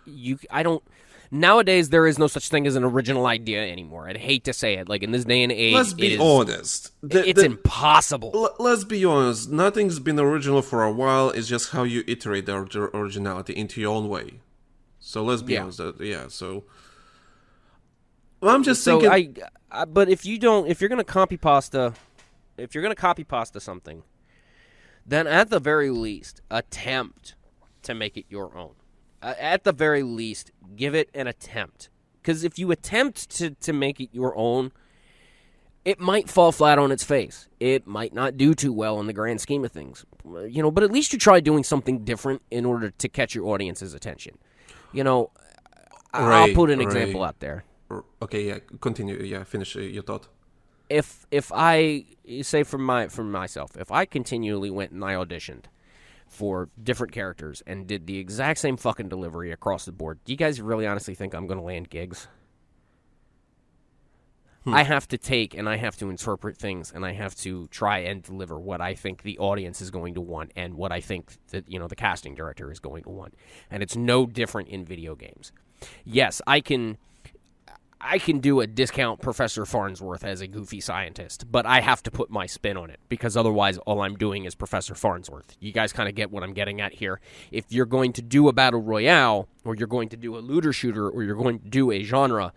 nowadays there is no such thing as an original idea anymore. I'd hate to say it. Like in this day and age, let's be honest. It's impossible. Let's be honest. Nothing's been original for a while. It's just how you iterate the originality into your own way. So let's be honest. So I'm just thinking. But if you're gonna copy pasta something, then at the very least attempt to make it your own. At the very least, give it an attempt. Because if you attempt to make it your own, it might fall flat on its face. It might not do too well in the grand scheme of things. But at least you try doing something different in order to catch your audience's attention. I'll put an example out there. Okay, yeah, continue. Yeah, finish your thought. If I say for myself, if I continually went and I auditioned for different characters and did the exact same fucking delivery across the board, do you guys really honestly think I'm going to land gigs? I have to take and I have to interpret things and I have to try and deliver what I think the audience is going to want and what I think that the casting director is going to want. And it's no different in video games. Yes, I can do a discount Professor Farnsworth as a goofy scientist, but I have to put my spin on it because otherwise all I'm doing is Professor Farnsworth. You guys kind of get what I'm getting at here. If you're going to do a battle royale, or you're going to do a looter shooter, or you're going to do a genre,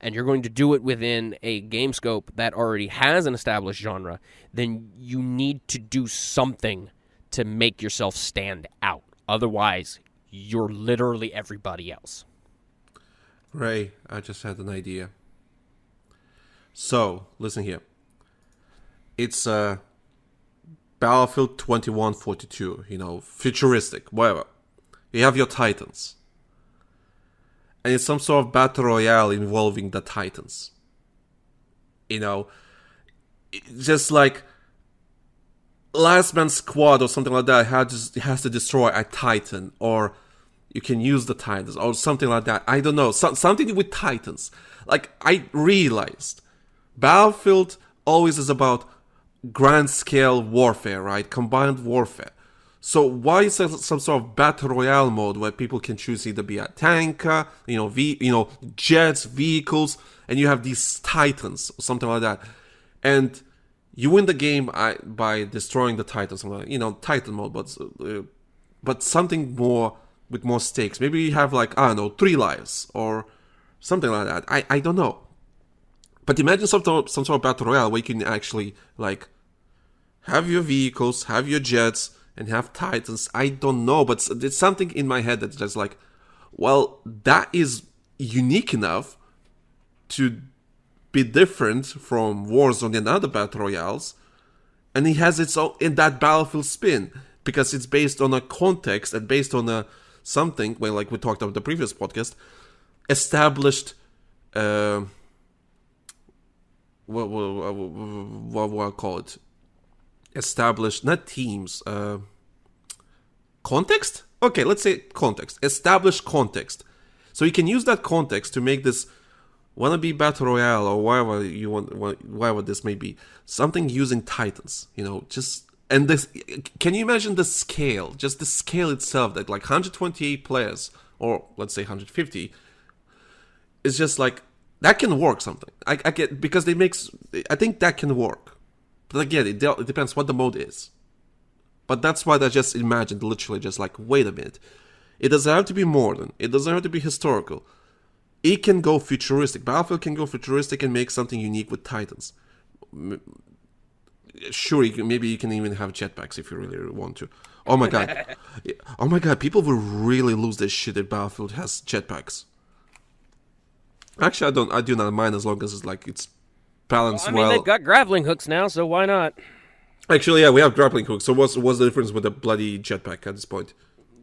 and you're going to do it within a game scope that already has an established genre, then you need to do something to make yourself stand out. Otherwise, you're literally everybody else. Ray, I just had an idea. So, listen here. It's Battlefield 2142, futuristic, whatever. You have your Titans. And it's some sort of battle royale involving the Titans. Just like Last Man Squad or something like that has to destroy a Titan, or you can use the Titans, or something like that. I don't know. Something with Titans. Like, I realized Battlefield always is about grand-scale warfare, right? Combined warfare. So why is there some sort of battle royale mode where people can choose either be a tanker, jets, vehicles, and you have these Titans, or something like that. And you win the game by destroying the Titans, Titan mode, but something more with more stakes. Maybe you have 3 lives or something like that. I don't know. But imagine some sort of battle royale where you can actually have your vehicles, have your jets, and have Titans. I don't know, but it's something in my head that's just that is unique enough to be different from Warzone and other battle royales, and it has its own in that Battlefield spin because it's based on a context and based on something, like we talked about the previous podcast, established, what I call it? Established, not teams, context? Okay, let's say context. Established context. So you can use that context to make this wannabe battle royale or whatever you want, whatever this may be, something using Titans, and this, can you imagine the scale, just the scale itself, that 128 players, or let's say 150, is just that can work something. I get, because I think that can work. But again, it depends what the mode is. But that's why I just imagined, literally just wait a minute. It doesn't have to be modern. It doesn't have to be historical. It can go futuristic. Battlefield can go futuristic and make something unique with Titans. Sure, maybe you can even have jetpacks if you really want to. Oh my god. Oh my god, people will really lose their shit if Battlefield has jetpacks. Actually, I do not mind as long as it's balanced well. They've got grappling hooks now, so why not? Actually, yeah, we have grappling hooks. So what's the difference with a bloody jetpack at this point?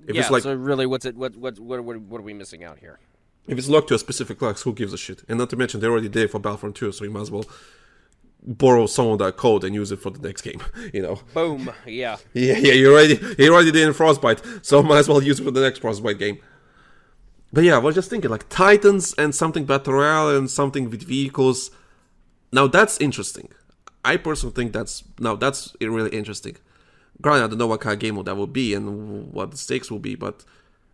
If so really, what are we missing out here? If it's locked to a specific class, who gives a shit? And not to mention, they already did for Battlefront 2, so you might as well borrow some of that code and use it for the next game, Boom, yeah. Yeah, you already did in Frostbite, so might as well use it for the next Frostbite game. But yeah, I was just thinking, Titans and something Battle Royale and something with vehicles. Now that's interesting. I personally think that's really interesting. Granted, I don't know what kind of game that will be and what the stakes will be, but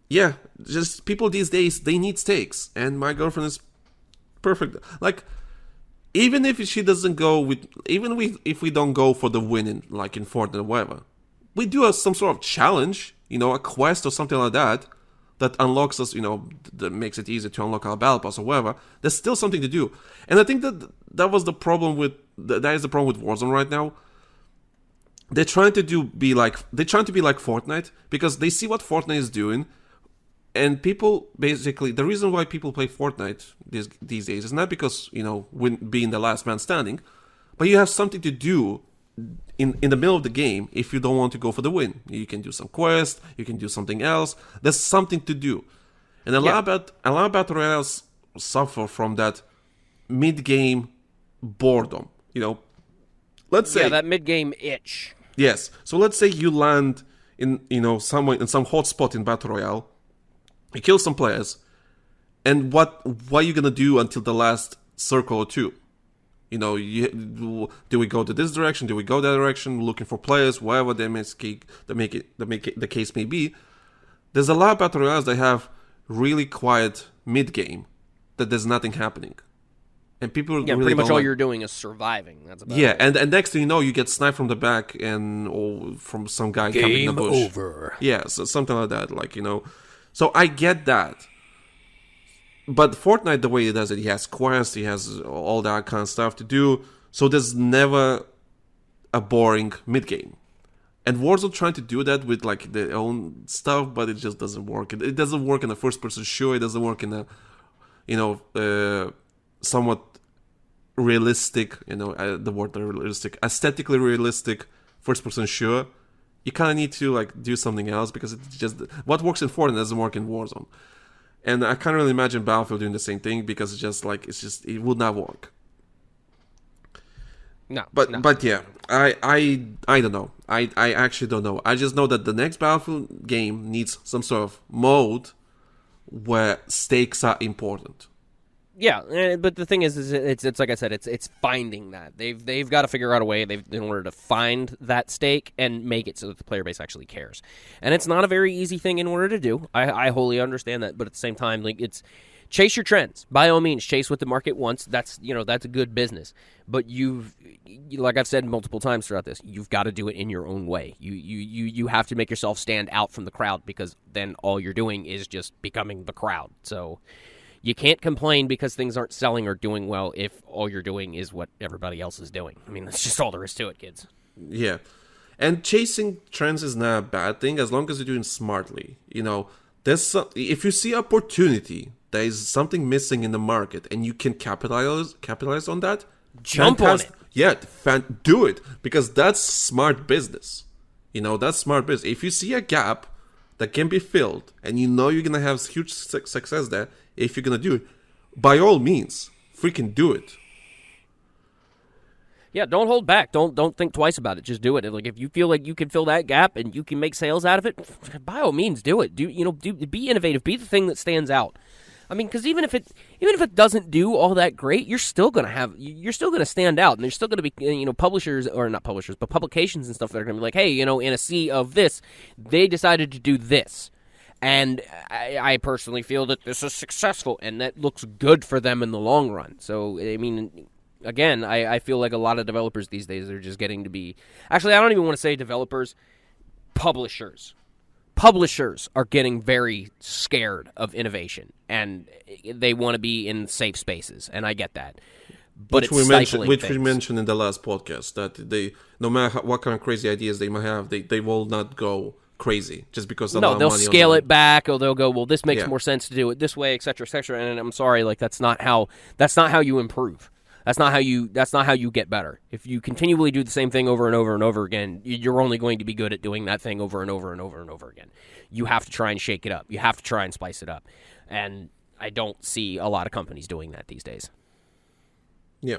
yeah, just people these days, they need stakes, and my girlfriend is perfect. Like, even if she doesn't go with, if we don't go for the win in, like in Fortnite or whatever, we do have some sort of challenge, a quest or something like that unlocks us, that makes it easier to unlock our battle pass or whatever. There's still something to do, and I think that was the problem with that is the problem with Warzone right now. They're trying to be like Fortnite because they see what Fortnite is doing, and people basically, the reason why people play Fortnite these days is not because being the last man standing, but you have something to do in the middle of the game. If you don't want to go for the win, you can do some quest, you can do something else. There's something to do, and a lot of battle royales suffer from that mid-game boredom. Let's say that mid-game itch. Yes. So let's say you land in somewhere in some hot spot in Battle Royale, you kill some players, and what are you gonna do until the last circle or two? Do we go to this direction? Do we go that direction? Looking for players, whatever the case may be. There's a lot of Battle Royales that have really quiet mid game that there's nothing happening. And people really pretty much all like, you're doing is surviving. That's about yeah, it. and next thing you know, you get sniped from the back or from some guy coming in the bush. Over. Yeah, so something like that. So I get that. But Fortnite, the way he does it, he has quests, he has all that kind of stuff to do. So there's never a boring mid game. And Warzone trying to do that with like their own stuff, but it just doesn't work. It doesn't work in a first person shooter. It doesn't work in a somewhat realistic, the word realistic, aesthetically realistic first-person shooter. You kind of need to like do something else because it's just what works in Fortnite doesn't work in Warzone, and I can't really imagine Battlefield doing the same thing because it would not work. No, but yeah, I don't know. I actually don't know. I just know that the next Battlefield game needs some sort of mode where stakes are important. Yeah, but the thing is it's like I said, it's finding that they've got to figure out a way in order to find that stake and make it so that the player base actually cares, and it's not a very easy thing in order to do. I wholly understand that, but at the same time, like it's chase your trends by all means, chase what the market wants. That's that's a good business, but like I've said multiple times throughout this, you've got to do it in your own way. You have to make yourself stand out from the crowd because then all you're doing is just becoming the crowd. So. You can't complain because things aren't selling or doing well if all you're doing is what everybody else is doing. I mean, that's just all there is to it, kids. Yeah. And chasing trends is not a bad thing as long as you're doing smartly. If you see opportunity, there is something missing in the market and you can capitalize on that, jump on it. Yeah, do it because that's smart business. That's smart business. If you see a gap that can be filled and you're going to have huge success there, if you're going to do it, by all means, freaking do it. Yeah, don't hold back. Don't think twice about it. Just do it. Like if you feel like you can fill that gap and you can make sales out of it, by all means do it. Be innovative. Be the thing that stands out. I mean, because even if it doesn't do all that great, you're still gonna stand out, and there's still gonna be publishers or not publishers, but publications and stuff that are gonna be like, hey, in a sea of this, they decided to do this. And I personally feel that this is successful, and that looks good for them in the long run. So, I mean, again, I feel like a lot of developers these days are just getting to be... Actually, I don't even want to say developers. Publishers. Publishers are getting very scared of innovation, and they want to be in safe spaces, and I get that. But we mentioned in the last podcast, that they, no matter what kind of crazy ideas they might have, they will not go... crazy just because they'll scale it back, or they'll go, well, this makes more sense to do it this way, etc., etc. And I'm sorry, like that's not how you improve. That's not how you get better. If you continually do the same thing over and over and over again, you're only going to be good at doing that thing over and over and over and over again. You have to try and shake it up. You have to try and spice it up. And I don't see a lot of companies doing that these days. Yeah.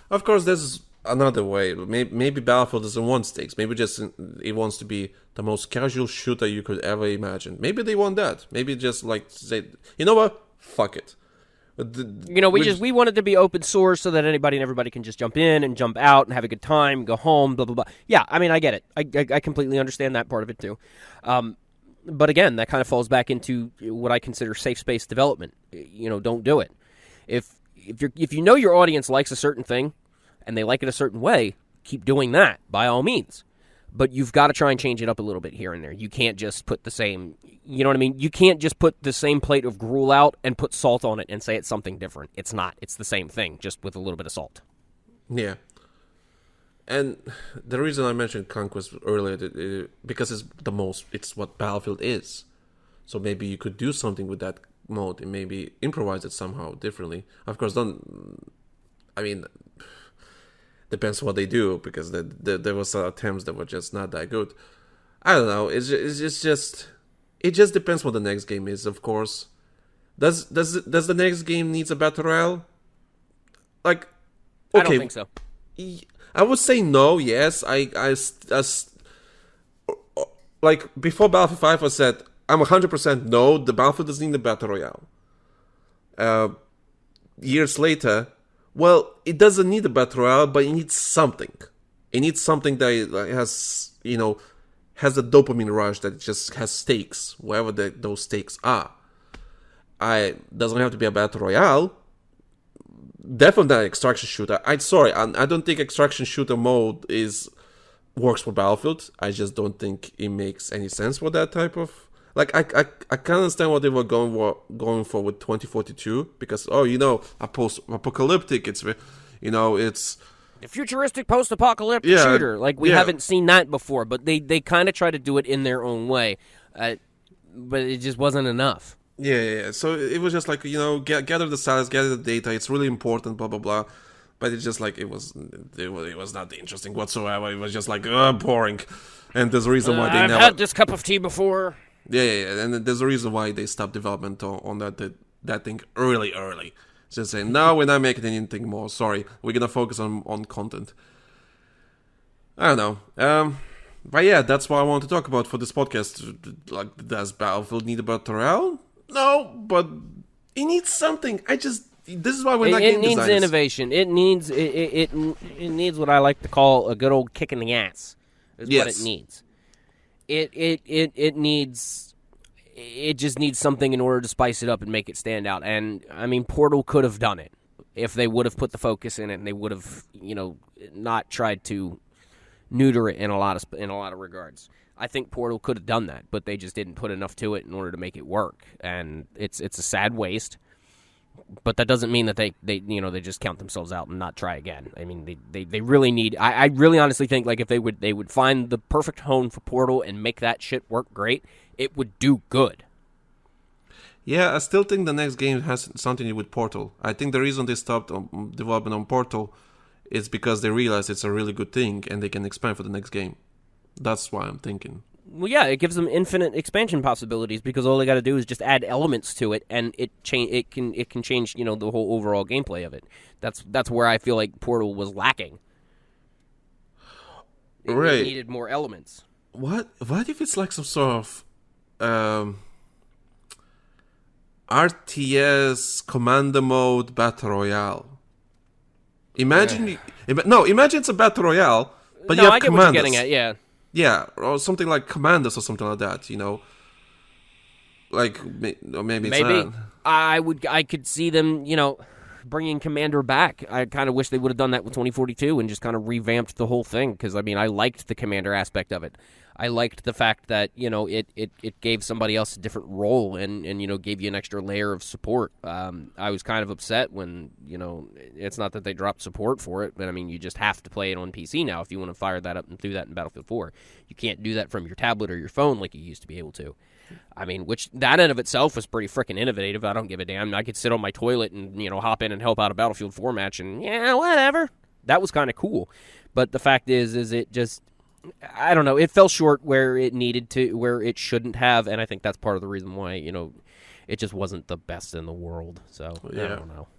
Of course, there's another way. Maybe Battlefield doesn't want stakes. Maybe just it wants to be the most casual shooter you could ever imagine. Maybe they want that. Maybe just like say, you know what? Fuck it. We wanted to be open source so that anybody and everybody can just jump in and jump out and have a good time, go home, blah, blah, blah. Yeah, I mean, I get it. I completely understand that part of it, too. But again, that kind of falls back into what I consider safe space development. Don't do it. If you know your audience likes a certain thing and they like it a certain way, keep doing that, by all means. But you've got to try and change it up a little bit here and there. You can't just put the same, you know what I mean? You can't just put the same plate of gruel out and put salt on it and say it's something different. It's not. It's the same thing, just with a little bit of salt. Yeah. And the reason I mentioned Conquest earlier, because it's what Battlefield is. So maybe you could do something with that mode and maybe improvise it somehow differently. Of course, depends what they do, because there was attempts that were just not that good. I don't know. It just depends what the next game is. Of course, does the next game needs a battle royale? Like, okay, I don't think so. I would say no. Yes, like before Battlefield 5, I said I'm 100% no. The Battlefield doesn't need a battle royale. Years later. Well, it doesn't need a battle royale, but it needs something. It needs something that has a dopamine rush, that just has stakes, wherever those stakes are. Doesn't have to be a battle royale. Definitely not an extraction shooter. I don't think extraction shooter mode works for Battlefield. I just don't think it makes any sense for that type of. Like, I can't understand what they were going for with 2042, because post-apocalyptic, it's a futuristic post-apocalyptic shooter. Like, we haven't seen that before, but they kind of try to do it in their own way, but it just wasn't enough. Yeah. So it was just like, gather the stats, gather the data. It's really important, blah blah blah. But it's just like it was not interesting whatsoever. It was just like boring, and there's a reason why they I've had this cup of tea before. Yeah, and there's a reason why they stopped development on that thing early. Just saying, no, we're not making anything more. Sorry, we're gonna focus on content. I don't know. But yeah, that's what I want to talk about for this podcast. Like, does Battlefield need a battle royale? No, but it needs something. This is why we're not game designers. It needs innovation. It needs what I like to call a good old kick in the ass. Is what it needs. It just needs something in order to spice it up and make it stand out. And I mean, Portal could have done it if they would have put the focus in it, and they would have, not tried to neuter it in a lot of regards. I think Portal could have done that, but they just didn't put enough to it in order to make it work. And it's a sad waste. But that doesn't mean that they just count themselves out and not try again. I mean, they really need. I really honestly think, like, if they would find the perfect hone for Portal and make that shit work great, it would do good. Yeah, I still think the next game has something to do with Portal. I think the reason they stopped development on Portal is because they realized it's a really good thing and they can expand for the next game. That's why I'm thinking. Well, yeah, it gives them infinite expansion possibilities, because all they got to do is just add elements to it, and it can change, the whole overall gameplay of it. That's where I feel like Portal was lacking. It needed more elements. What if it's like some sort of RTS Commander mode battle royale? Imagine it's a battle royale, but you have I get commanders. What you're getting at, yeah. Yeah, or something like Commanders or something like that, Like, or maybe it's not. I could see them, bringing Commander back. I kind of wish they would have done that with 2042 and just kind of revamped the whole thing, because, I mean, I liked the Commander aspect of it. I liked the fact that, it gave somebody else a different role and gave you an extra layer of support. I was kind of upset when, it's not that they dropped support for it, but, I mean, you just have to play it on PC now if you want to fire that up and do that in Battlefield 4. You can't do that from your tablet or your phone like you used to be able to. I mean, which that in of itself was pretty freaking innovative. I don't give a damn. I could sit on my toilet and, hop in and help out a Battlefield 4 match and, yeah, whatever. That was kind of cool. But the fact is it just... I don't know. It fell short where it needed to, where it shouldn't have, and I think that's part of the reason why, it just wasn't the best in the world. So, yeah. I don't know.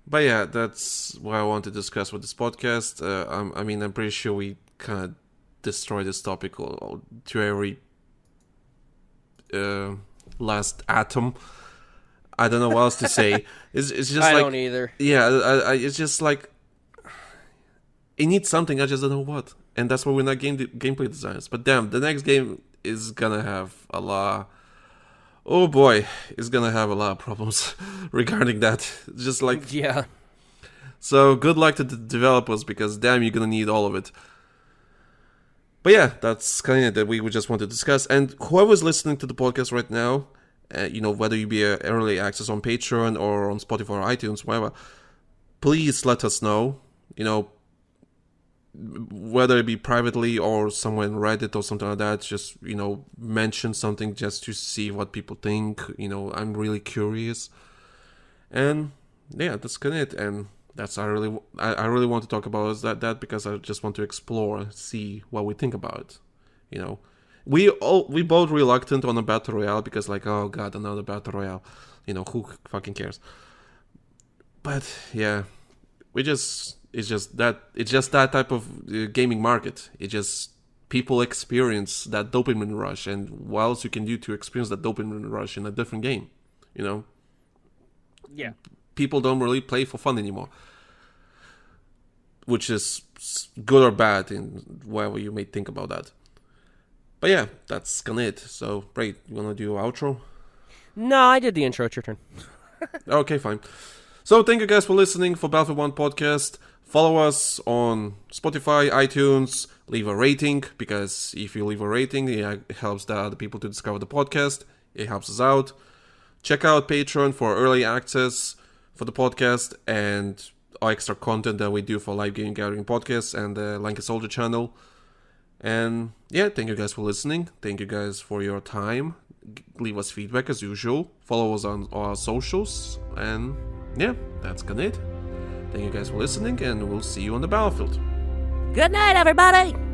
But yeah, that's what I want to discuss with this podcast. I'm pretty sure we kind of destroyed this topic to every last atom. I don't know what else to say. It's just I like, don't either. yeah, it's just like it needs something. I just don't know what, and that's why we're not gameplay designers. But damn, the next game is gonna have a lot. Oh boy, it's gonna have a lot of problems regarding that. Just like, Yeah. so good luck to the developers, because damn, you're gonna need all of it. But yeah, that's kind of it that we would just want to discuss. And whoever's listening to the podcast right now, whether you be early access on Patreon or on Spotify or iTunes, whatever, please let us know. Whether it be privately or somewhere in Reddit or something like that, just, mention something just to see what people think. I'm really curious. And yeah, that's kind of it. And that's I really want to talk about is that because I just want to explore, see what we think about it. We both reluctant on a battle royale because like, oh god, another battle royale. Who fucking cares? But yeah, it's just that type of gaming market. It just people experience that dopamine rush, and what else you can do to experience that dopamine rush in a different game? Yeah. People don't really play for fun anymore, which is good or bad in whatever you may think about that. But yeah, that's kind of it. So, Ray, you want to do an outro? No, I did the intro. It's your turn. Okay, fine. So, thank you guys for listening for Battlefield 1 podcast. Follow us on Spotify, iTunes. Leave a rating, because if you leave a rating, it helps the other people to discover the podcast. It helps us out. Check out Patreon for early access for the podcast and extra content that we do for Live Game Gathering podcasts and the Lanky Soldier channel. And yeah, thank you guys for listening. Thank you guys for your time. Leave us feedback as usual. Follow us on our socials. And yeah, that's gonna it. Thank you guys for listening, and we'll see you on the battlefield. Good night, everybody.